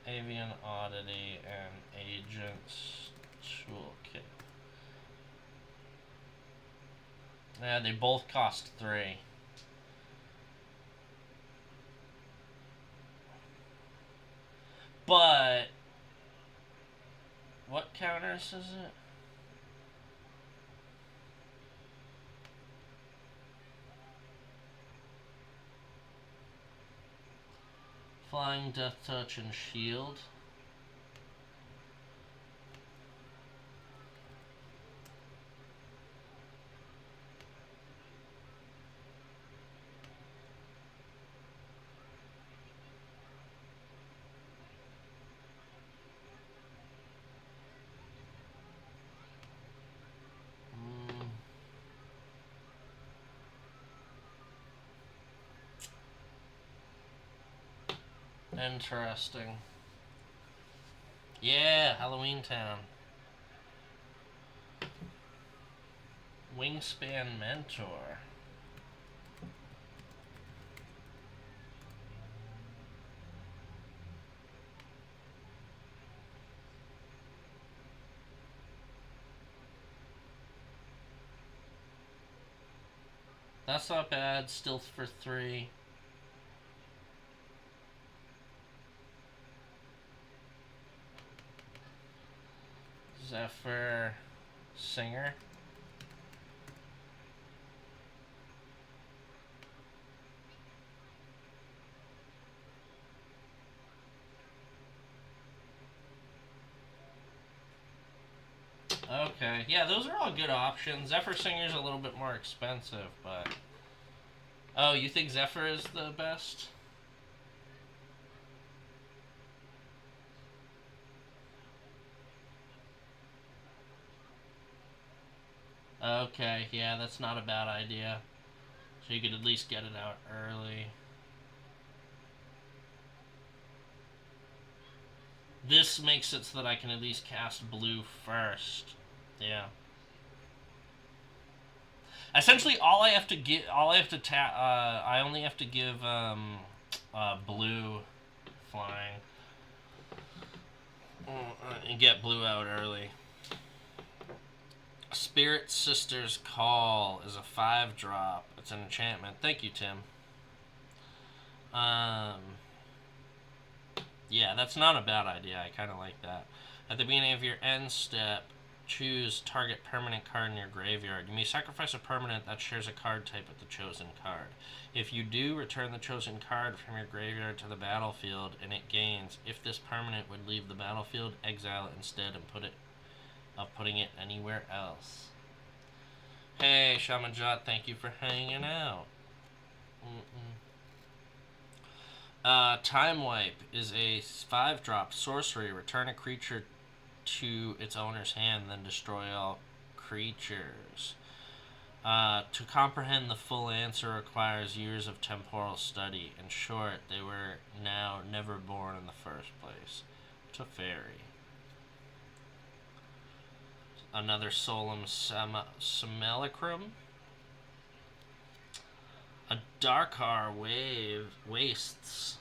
Avian Oddity and Agent's Toolkit. Yeah, they both cost 3. But what counters is it? Flying, Death Touch, and Shield. Interesting. Yeah, Halloween Town. Wingspan Mentor. That's not bad. Stealth for 3. Zephyr Singer. Okay, yeah, those are all good options. Zephyr Singer's a little bit more expensive, but... Oh, you think Zephyr is the best? Okay, yeah, that's not a bad idea. So you could at least get it out early. This makes it so that I can at least cast blue first. Yeah. Essentially, I only have to give blue flying and get blue out early. Spirit Sister's Call is a 5-drop. It's an enchantment. Thank you, Tim. Yeah, that's not a bad idea. I kind of like that. At the beginning of your end step, choose target permanent card in your graveyard. You may sacrifice a permanent that shares a card type with the chosen card. If you do, return the chosen card from your graveyard to the battlefield, and it gains. If this permanent would leave the battlefield, exile it instead and putting it anywhere else. Hey, Shaman Jot, thank you for hanging out. Time Wipe is a 5-drop sorcery. Return a creature to its owner's hand, then destroy all creatures. To comprehend the full answer requires years of temporal study. In short, they were now never born in the first place. Teferi. Another Solemn Simulacrum. A Darkar Wastes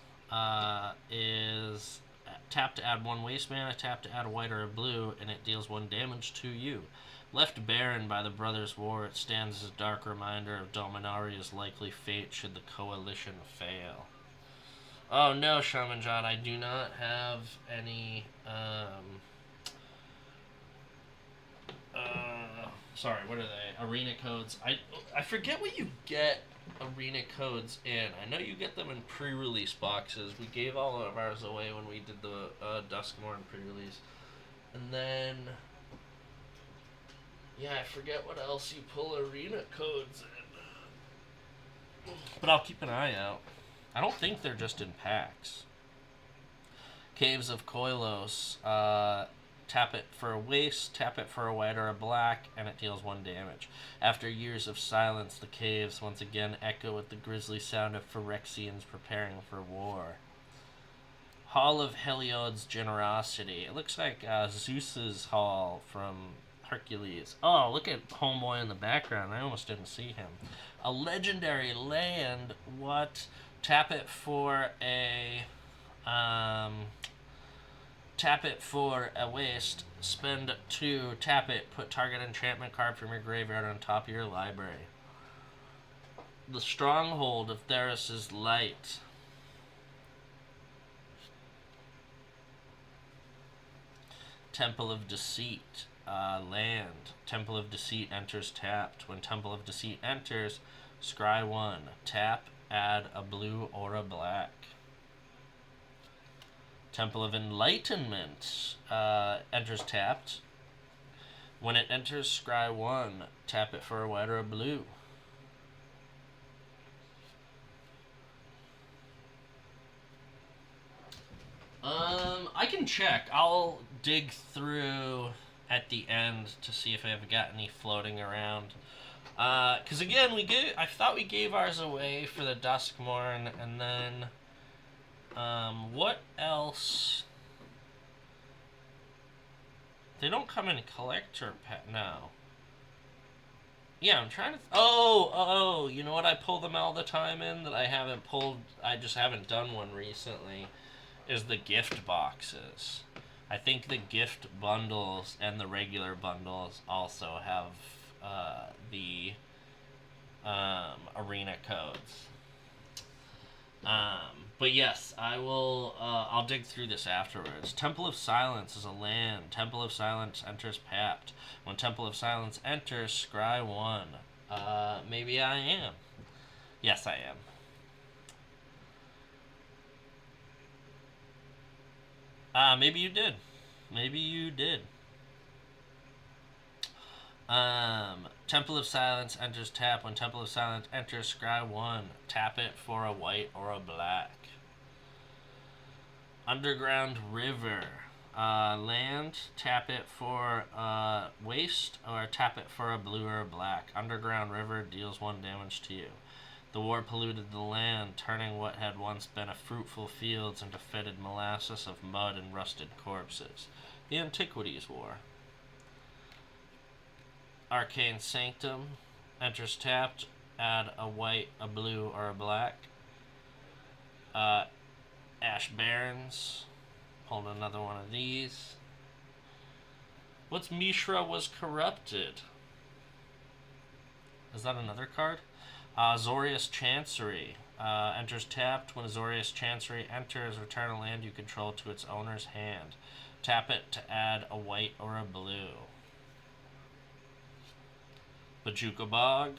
is tap to add 1 waste mana, tap to add a white or a blue, and it deals 1 damage to you. Left barren by the Brothers' War, it stands as a dark reminder of Dominaria's likely fate should the coalition fail. Oh no, Shaman John, I do not have any sorry, what are they? Arena codes. I forget what you get arena codes in. I know you get them in pre-release boxes. We gave all of ours away when we did the Duskmourn pre-release. And then yeah, I forget what else you pull arena codes in. But I'll keep an eye out. I don't think they're just in packs. Caves of Koilos. Tap it for a waste, tap it for a white or a black, and it deals 1 damage. After years of silence, the caves once again echo with the grisly sound of Phyrexians preparing for war. Hall of Heliod's Generosity. It looks like Zeus's Hall from Hercules. Oh, look at Homeboy in the background. I almost didn't see him. A legendary land. What? Tap it for a waste, spend 2, tap it, put target enchantment card from your graveyard on top of your library. The Stronghold of Theros' Light. Temple of Deceit. Land. Temple of Deceit enters tapped. When Temple of Deceit enters, scry 1. Tap, add a blue or a black. Temple of Enlightenment enters tapped. When it enters scry 1, tap it for a white or a blue. I can check. I'll dig through at the end to see if I've got any floating around. Because again, I thought we gave ours away for the Duskmourn, and then what else? They don't come in collector pet. No. Yeah, I'm trying to. Oh, you know what I pull them all the time in that I haven't pulled? I just haven't done one recently. Is the gift boxes. I think the gift bundles and the regular bundles also have the arena codes. But yes, I will. I'll dig through this afterwards. Temple of Silence is a land. Temple of Silence enters tapped. When Temple of Silence enters, scry 1. Maybe I am. Yes, I am. Maybe you did. Maybe you did. Temple of Silence enters tap. When Temple of Silence enters, scry 1. Tap it for a white or a black. Underground River. Land, tap it for waste, or tap it for a blue or a black. Underground river deals 1 damage to you. The war polluted the land, turning what had once been a fruitful fields into fetid molasses of mud and rusted corpses. The Antiquities War. Arcane Sanctum, enters tapped, add a white, a blue, or a black. Ash Barrens, hold another one of these. What's Mishra was corrupted? Is that another card? Azorius Chancery. Enters tapped. When Azorius Chancery enters, return a land you control to its owner's hand. Tap it to add a white or a blue. Bajuka Bog.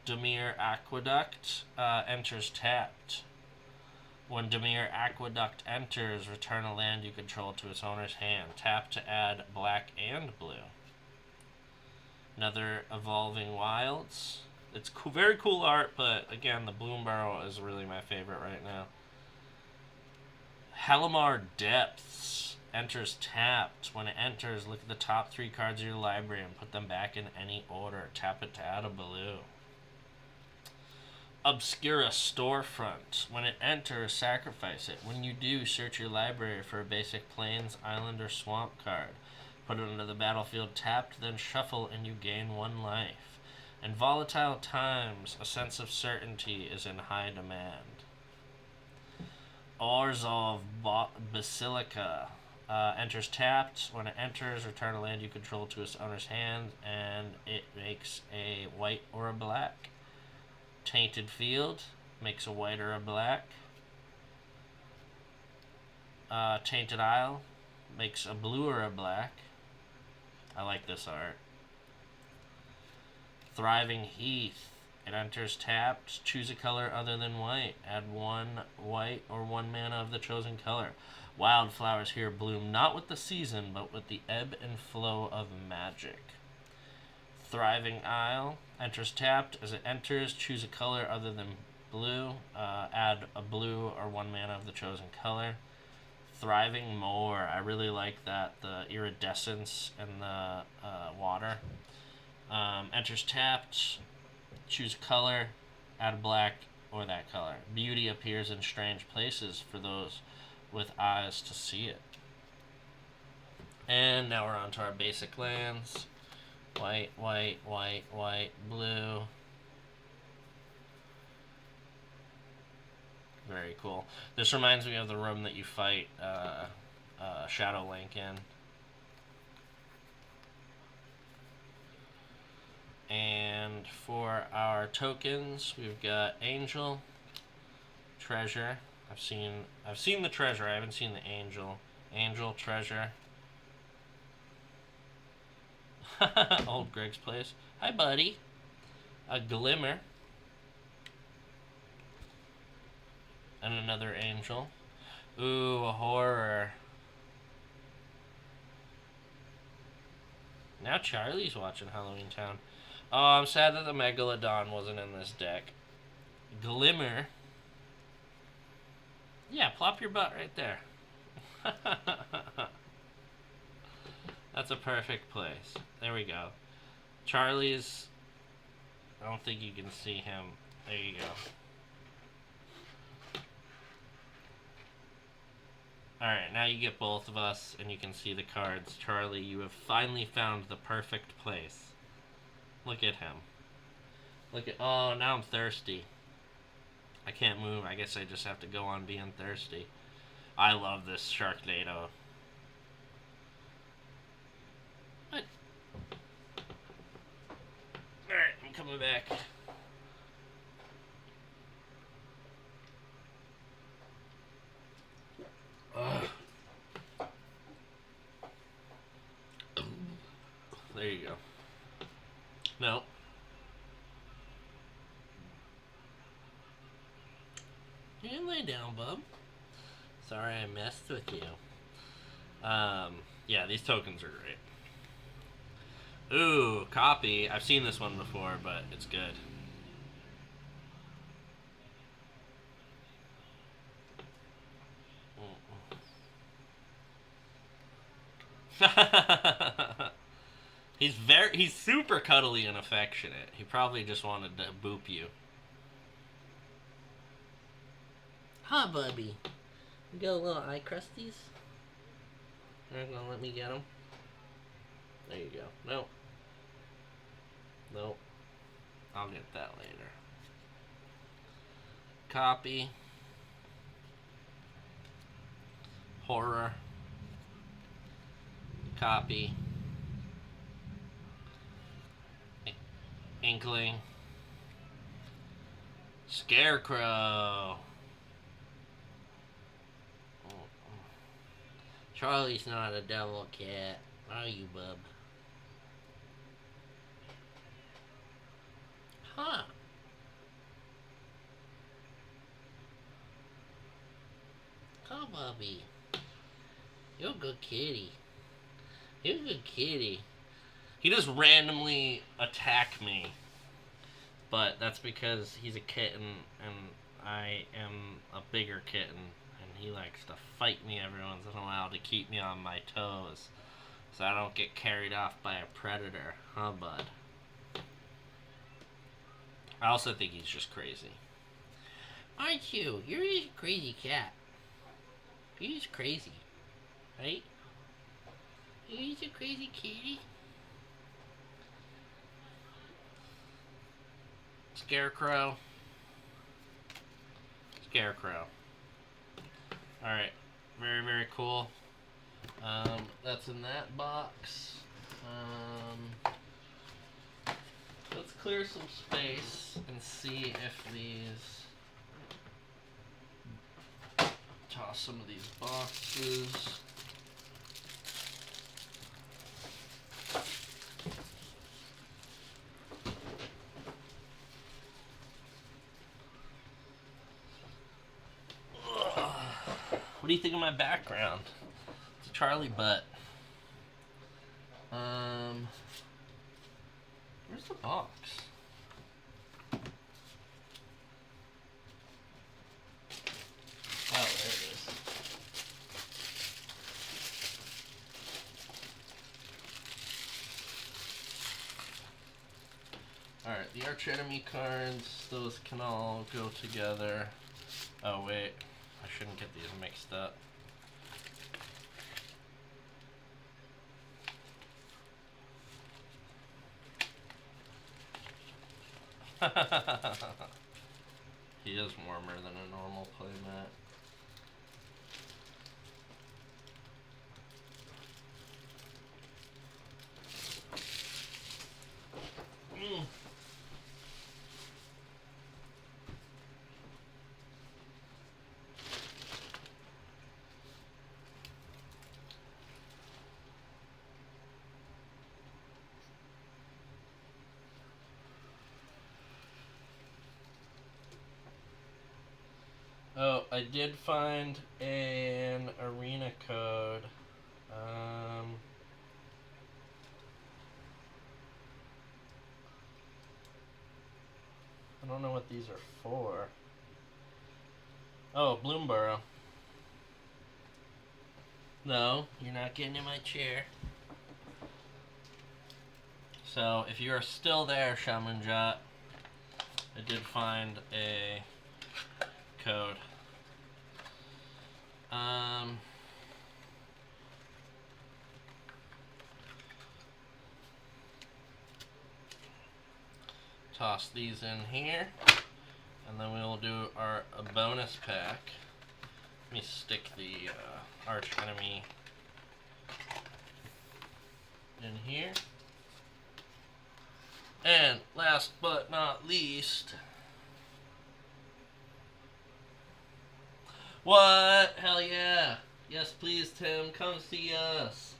Dimir Aqueduct. Enters tapped. When Dimir Aqueduct enters, return a land you control to its owner's hand. Tap to add black and blue. Another Evolving Wilds. It's cool, very cool art, but again, the Bloomburrow is really my favorite right now. Halimar Depths enters tapped. When it enters, look at the top 3 cards of your library and put them back in any order. Tap it to add a blue. Obscura Storefront. When it enters, sacrifice it. When you do, search your library for a basic plains, island, or swamp card. Put it into the battlefield tapped, then shuffle and you gain 1 life. In volatile times, a sense of certainty is in high demand. Orzhov Basilica. Enters tapped. When it enters, return a land you control to its owner's hand, and it makes a white or a black. Tainted Field makes a white or a black. Tainted Isle makes a blue or a black. I like this art. Thriving Heath. It enters tapped. Choose a color other than white. Add 1 white or 1 mana of the chosen color. Wildflowers here bloom not with the season, but with the ebb and flow of magic. Thriving Isle enters tapped. As it enters, choose a color other than blue. Add a blue or 1 mana of the chosen color. Thriving Moor. I really like that. The iridescence in the water. Enters tapped. Choose a color. Add a black or that color. Beauty appears in strange places for those with eyes to see it. And now we're on to our basic lands. White, white, white, white, blue. Very cool. This reminds me of the room that you fight Shadow Link in. And for our tokens, we've got Angel, Treasure. I've seen the Treasure. I haven't seen the Angel. Angel, Treasure. Old Greg's place. Hi, buddy. A Glimmer. And another Angel. Ooh, a Horror. Now Charlie's watching Halloween Town. Oh, I'm sad that the Megalodon wasn't in this deck. Glimmer. Yeah, plop your butt right there. That's a perfect place. There we go. Charlie's... I don't think you can see him. There you go. Alright, now you get both of us, and you can see the cards. Charlie, you have finally found the perfect place. Look at him. Look at... Oh, now I'm thirsty. I can't move. I guess I just have to go on being thirsty. I love this Sharknado. What? Alright, I'm coming back. There you go. No. You can lay down, bub. Sorry I messed with you. Yeah, these tokens are great. Ooh, copy. I've seen this one before, but it's good. He's super cuddly and affectionate. He probably just wanted to boop you. Huh, Bubby? You got a little eye crusties? You're not gonna let me get them? There you go. Nope. Nope. I'll get that later. Copy. Horror. Copy. Inkling. Scarecrow. Charlie's not a devil cat. Are you, bub? Huh. Come, Bubby. You're a good kitty. You're a good kitty. He just randomly attack me. But that's because he's a kitten and I am a bigger kitten. And he likes to fight me every once in a while to keep me on my toes. So I don't get carried off by a predator. Huh, bud? I also think he's just crazy. Aren't you? You're a crazy cat. You're just crazy. Right? You're just a crazy kitty. Scarecrow. Scarecrow. Alright. Very, very cool. That's in that box. Let's clear some space and see if these... Toss some of these boxes. What do you think of my background? It's a Charlie butt. Where's the box? Oh, there it is. Alright, the Arch Enemy cards, those can all go together. Oh wait, I shouldn't get these mixed up. He is warmer than a normal playmat. Oh, I did find an arena code. I don't know what these are for. Oh, Bloomborough. No, you're not getting in my chair. So, if you are still there, Shaman Jot, I did find a code. Toss these in here, and then we will do a bonus pack. Let me stick the Arch Enemy in here. And last but not least, what? Hell yeah! Yes, please, Tim, come see us.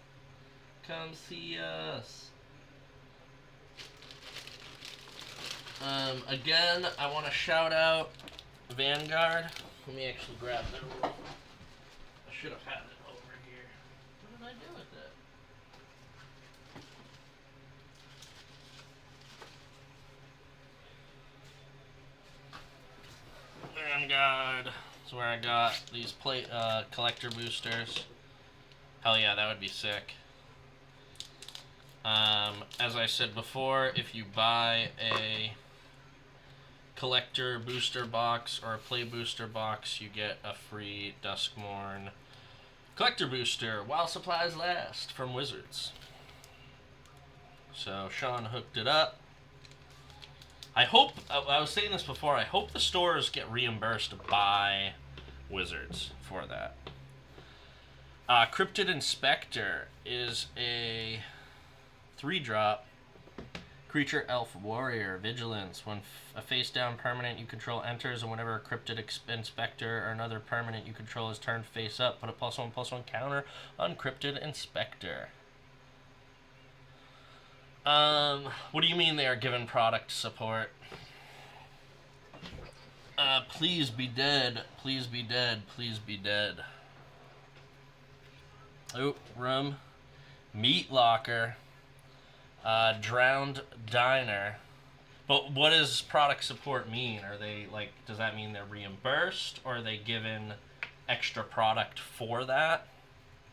Come see us. Again, I want to shout out Vanguard. Let me actually grab the roll. I should have had it over here. What did I do with it? Vanguard. That's where I got these collector boosters. Hell yeah, that would be sick. As I said before, if you buy a collector booster box or a play booster box, you get a free Duskmourn collector booster while supplies last from Wizards. So Sean hooked it up. I hope, I was saying this before, I hope the stores get reimbursed by Wizards for that. Cryptid Inspector is a 3-drop creature, elf, warrior, vigilance. When a face-down permanent you control enters, and whenever a Cryptid Inspector or another permanent you control is turned face up, put a +1/+1 counter on Cryptid Inspector. What do you mean they are given product support? Please be dead. Please be dead. Please be dead. Oh, room. Meat Locker. Drowned Diner. But what does product support mean? Are they, like, does that mean they're reimbursed? Or are they given extra product for that?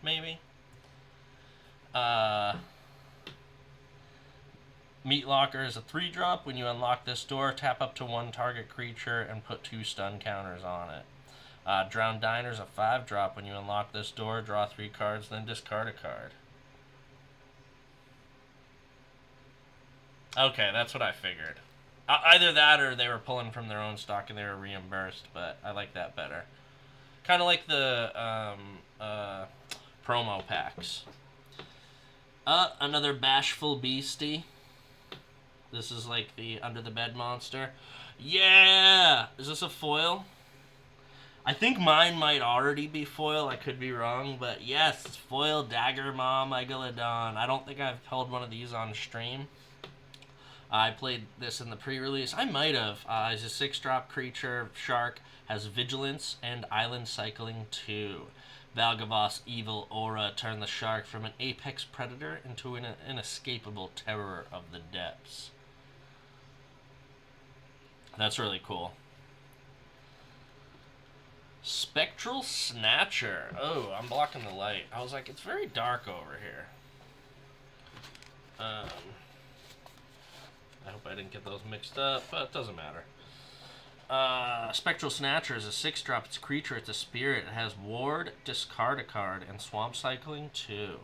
Maybe? Meat Locker is a 3-drop. When you unlock this door, tap up to 1 target creature and put 2 stun counters on it. Drowned Diner is a 5-drop. When you unlock this door, draw 3 cards, then discard a card. Okay, that's what I figured. Either that or they were pulling from their own stock and they were reimbursed, but I like that better. Kind of like the promo packs. Another Bashful Beastie. This is like the under the bed monster. Yeah! Is this a foil? I think mine might already be foil. I could be wrong, but yes, it's foil Dagger Mom Megalodon. I don't think I've held one of these on stream. I played this in the pre-release. I might have. It's a 6-drop creature, shark, has vigilance and island cycling 2. Valgavas Evil Aura, turn the shark from an apex predator into an inescapable terror of the depths. That's really cool. Spectral Snatcher. Oh, I'm blocking the light. I was like, it's very dark over here. I hope I didn't get those mixed up, but it doesn't matter. Spectral Snatcher is a 6-drop. It's a creature. It's a spirit. It has Ward, discard a card, and Swamp Cycling 2.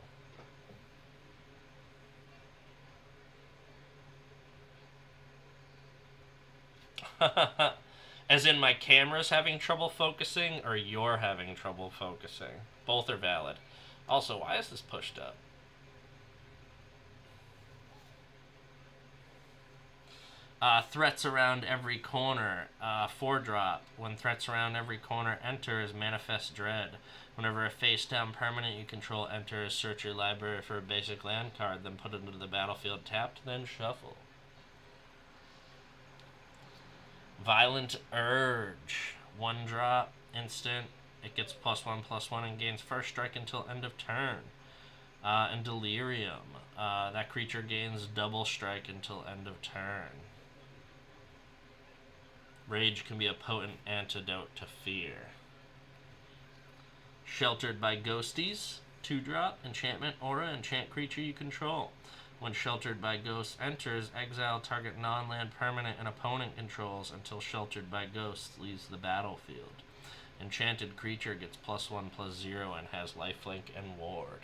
As in my camera's having trouble focusing, or you're having trouble focusing? Both are valid. Also, why is this pushed up? Threats around every corner. 4-drop. When threats around every corner enters, manifest dread. Whenever a face-down permanent you control enters, search your library for a basic land card, then put it into the battlefield tapped, then shuffle. Violent Urge. 1-drop. Instant. It gets +1/+1 and gains first strike until end of turn. And Delirium. That creature gains double strike until end of turn. Rage can be a potent antidote to fear. Sheltered by Ghosties. 2-drop. Enchantment Aura. Enchant creature you control. When Sheltered by Ghosts enters, exile target non-land permanent an opponent controls until Sheltered by Ghosts leaves the battlefield. Enchanted creature gets +1/+0 and has lifelink and ward.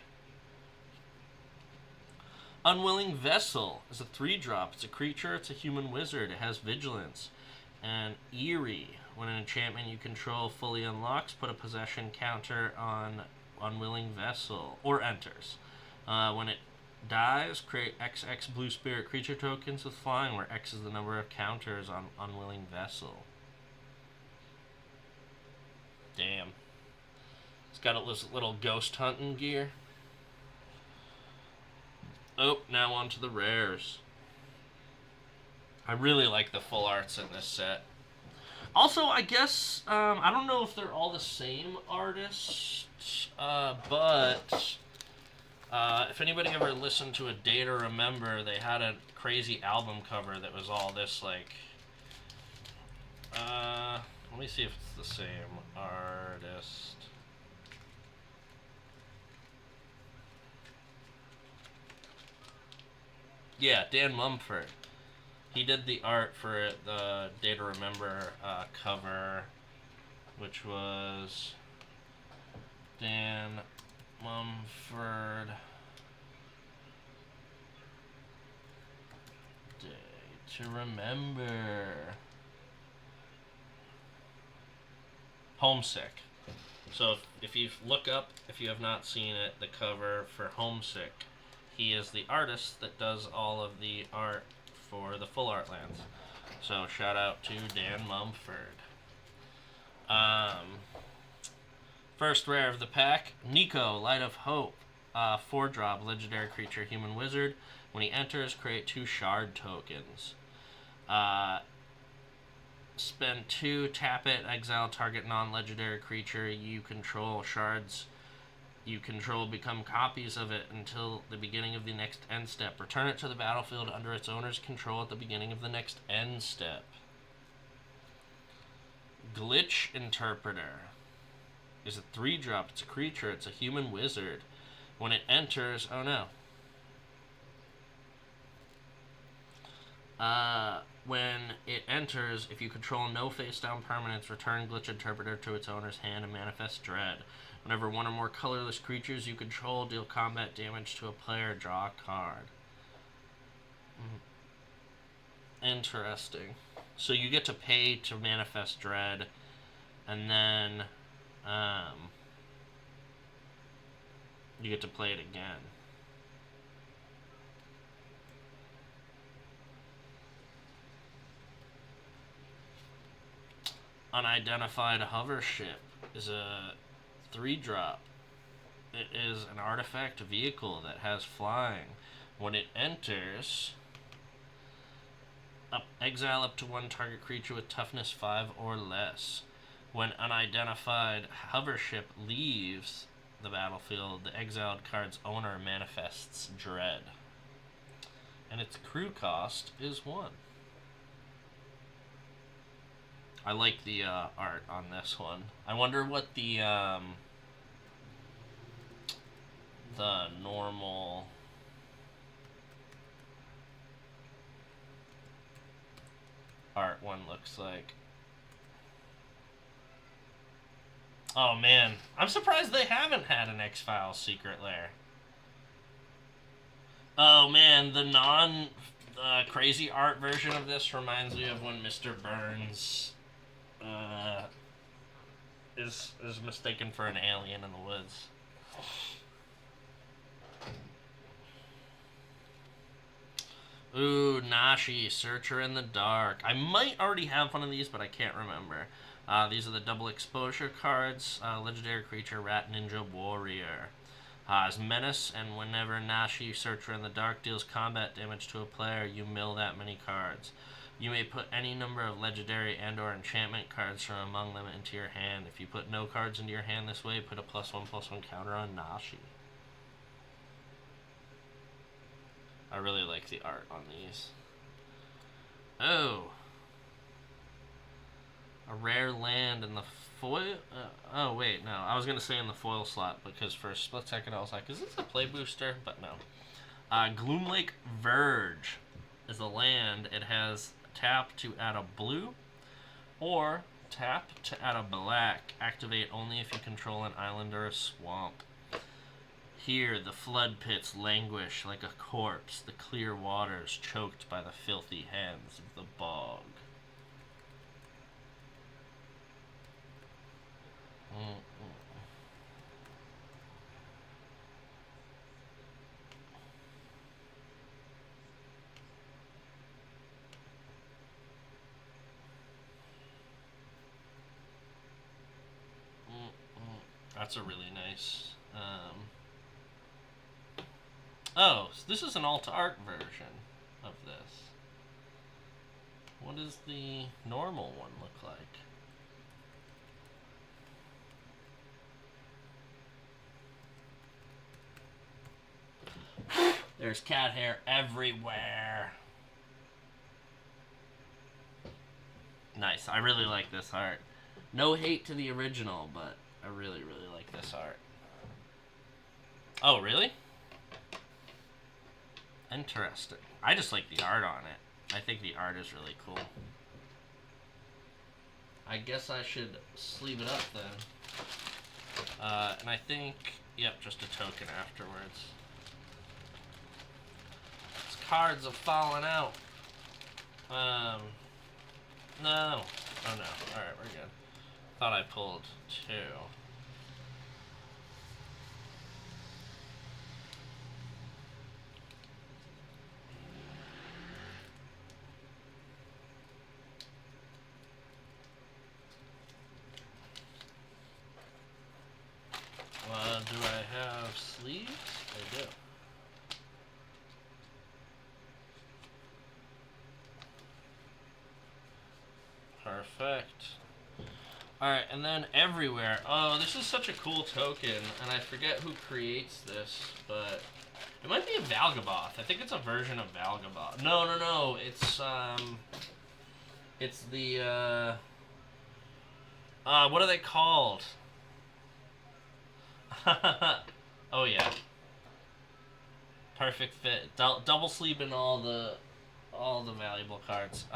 Unwilling Vessel is a 3-drop. It's a creature. It's a human wizard. It has vigilance. And Eerie. When an enchantment you control fully unlocks, put a possession counter on Unwilling Vessel, or enters. When it dies, create XX blue spirit creature tokens with flying, where X is the number of counters on Unwilling Vessel. Damn. It's got a little ghost hunting gear. Oh, now on to the rares. I really like the full arts in this set. Also, I guess, I don't know if they're all the same artists, but if anybody ever listened to A Day to Remember, they had a crazy album cover that was all this, like, let me see if it's the same artist. Yeah, Dan Mumford. He did the art for the Day to Remember cover, which was Dan Mumford. Day to Remember. Homesick. So if you look up, if you have not seen it, the cover for Homesick, he is the artist that does all of the art for the Full Art Lands. So shout out to Dan Mumford. First rare of the pack, Nico, Light of Hope. 4-drop, legendary creature, human wizard. When he enters, create 2 shard tokens. Spend 2, tap it, exile target non-legendary creature you control. Shards you control become copies of it until the beginning of the next end step. Return it to the battlefield under its owner's control at the beginning of the next end step. Glitch Interpreter is a 3-drop. It's a creature. It's a human wizard. When it enters... Oh, no. When it enters, if you control no face-down permanents, return Glitch Interpreter to its owner's hand and manifest Dread. Whenever one or more colorless creatures you control deal combat damage to a player, draw a card. Interesting. So you get to pay to manifest Dread, and then you get to play it again. Unidentified Hover Ship is a 3-drop. It is an artifact vehicle that has flying. When it enters, exile up to 1 target creature with toughness 5 or less. When unidentified hover ship leaves the battlefield, the exiled card's owner manifests Dread. And its crew cost is 1. I like the art on this one. I wonder what the normal art one looks like. Oh man, I'm surprised they haven't had an X-Files secret lair. Oh man, the crazy art version of this reminds me of when Mr. Burns is mistaken for an alien in the woods. Ooh, Nashi, Searcher in the Dark. I might already have one of these, but I can't remember. These are the double exposure cards. Legendary creature, Rat Ninja Warrior. Has Menace, and whenever Nashi, Searcher in the Dark, deals combat damage to a player, you mill that many cards. You may put any number of legendary and or enchantment cards from among them into your hand. If you put no cards into your hand this way, put a +1/+1 counter on Nashi. I really like the art on these. Oh. A rare land in the foil... oh, wait, no. I was going to say in the foil slot, because for a split second I was like, is this a play booster? But no. Gloomlake Verge is a land. It has tap to add a blue, or tap to add a black. Activate only if you control an island or a swamp. Here, the flood pits languish like a corpse, the clear waters choked by the filthy hands of the bog. That's a really nice... Oh, so this is an alt-art version of this. What does the normal one look like? There's cat hair everywhere. Nice. I really like this art. No hate to the original, but I really, really like this art. Oh, really? Interesting. I just like the art on it. I think the art is really cool. I guess I should sleeve it up then. And I think, yep, just a token afterwards. These cards have fallen out. No. Oh no. Alright, we're good. Thought I pulled 2. Do I have sleeves? I do. Perfect. Alright, and then everywhere. Oh, this is such a cool token, and I forget who creates this, but it might be a Valgaboth. I think it's a version of Valgaboth. No. It's the, what are they called? Oh yeah, perfect fit. Double sleeving all the valuable cards.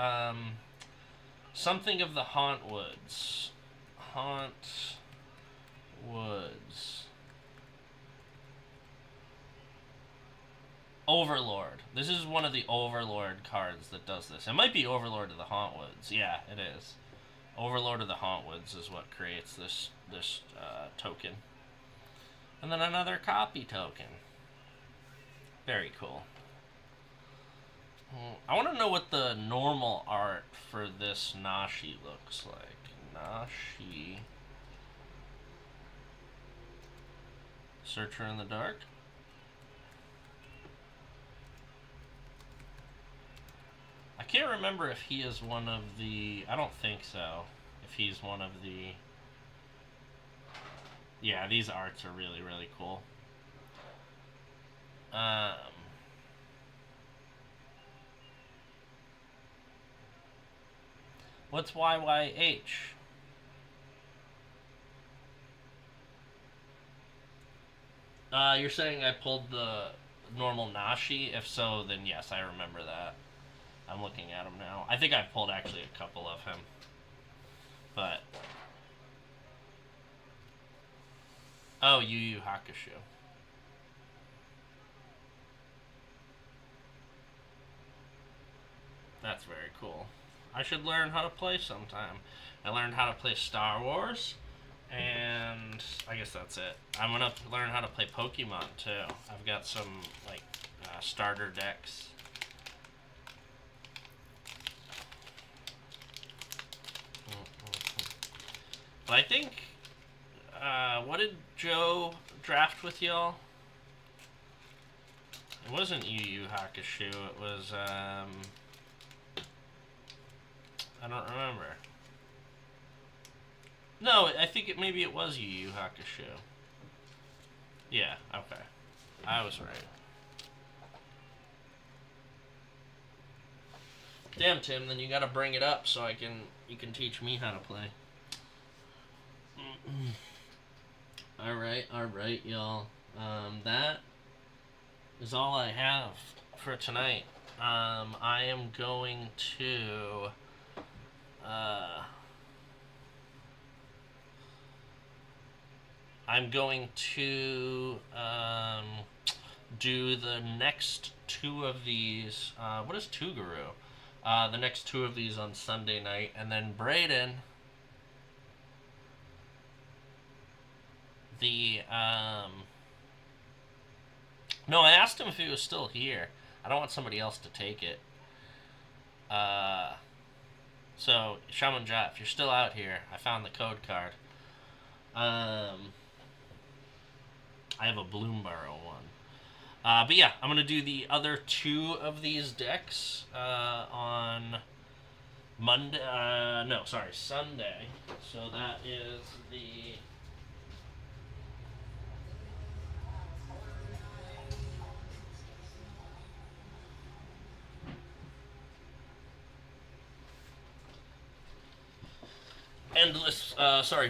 Something of the Haunt Woods. Haunt Woods. Overlord. This is one of the Overlord cards that does this. It might be Overlord of the Haunt Woods. Yeah, it is. Overlord of the Haunt Woods is what creates this token. And then another copy token. Very cool. I want to know what the normal art for this Nashi looks like. Nashi. Searcher in the Dark. I can't remember if he is one of the... I don't think so. If he's one of the... Yeah, these arts are really, really cool. What's YYH? You're saying I pulled the normal Nashi? If so, then yes, I remember that. I'm looking at him now. I think I've pulled actually a couple of him. But... Oh, Yu Yu Hakusho. That's very cool. I should learn how to play sometime. I learned how to play Star Wars, and I guess that's it. I'm gonna learn how to play Pokemon too. I've got some like starter decks. But I think, what did Joe draft with y'all? It wasn't Yu Yu Hakusho, it was, I don't remember. No, I think maybe it was Yu Yu Hakusho. Yeah, okay. I was right. Damn, Tim, then you gotta bring it up so you can teach me how to play. Alright, y'all. That is all I have for tonight. I am going to do the next 2 of these. What is Tuguru? The next 2 of these on Sunday night, and then Brayden. No, I asked him if he was still here. I don't want somebody else to take it. So, Shaman Ja, if you're still out here, I found the code card. I have a Bloomborough one. But yeah, I'm going to do the other 2 of these decks on Monday. Sunday. So that is the...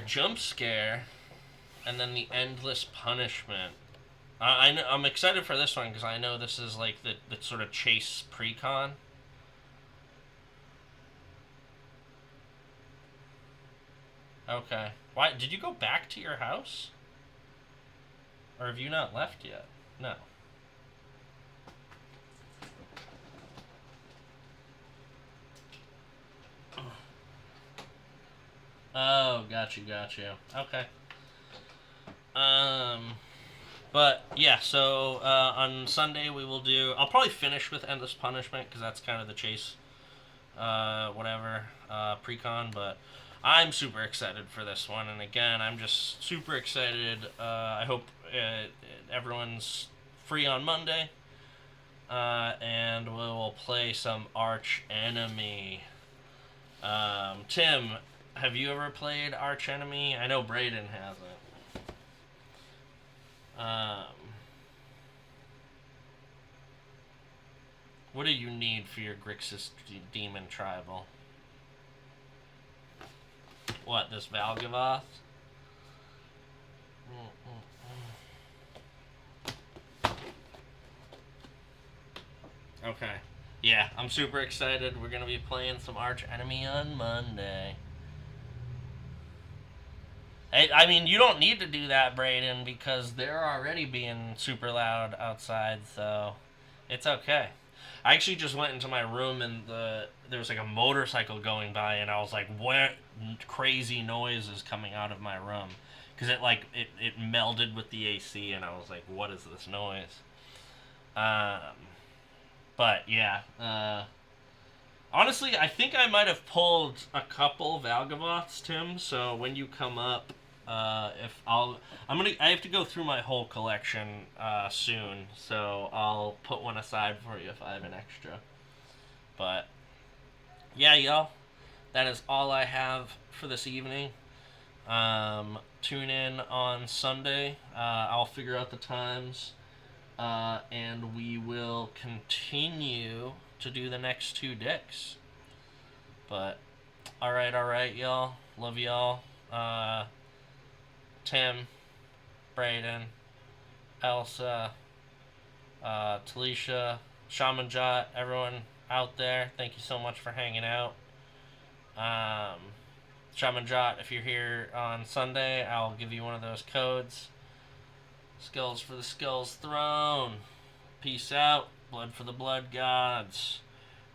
Jump Scare, and then the Endless Punishment. I'm excited for this one because I know this is like the sort of chase Precon. Okay. Why did you go back to your house? Or have you not left yet? No. Oh, got you. Okay. Um, but yeah, so on Sunday we will do. I'll probably finish with Endless Punishment because that's kind of the chase, precon. But I'm super excited for this one, and again, I'm just super excited. I hope everyone's free on Monday, and we'll play some Arch Enemy. Tim, have you ever played Arch Enemy? I know Braden hasn't. Um, what do you need for your Grixis Demon Tribal? What, this Valgavoth? Okay. Yeah, I'm super excited. We're gonna be playing some Arch Enemy on Monday. I mean, you don't need to do that, Braden, because they're already being super loud outside, so it's okay. I actually just went into my room and there was like a motorcycle going by, and I was like, "What crazy noise is coming out of my room?" Because it melded with the AC, and I was like, "What is this noise?" Um, but yeah, honestly, I think I might have pulled a couple Valgavoths, Tim. So when you come up, if I have to go through my whole collection soon. So I'll put one aside for you if I have an extra. But yeah, y'all, that is all I have for this evening. Tune in on Sunday. I'll figure out the times, and we will continue to do the next two decks. But all right, y'all. Love y'all. Tim, Brayden, Elsa, Talisha, Shaman Jot, everyone out there. Thank you so much for hanging out. Shaman Jot, if you're here on Sunday, I'll give you one of those codes. Skulls for the Skull's Throne. Peace out. Blood for the Blood Gods.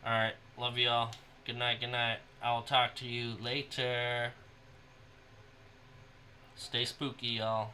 Alright, love y'all. Good night, good night. I'll talk to you later. Stay spooky, y'all.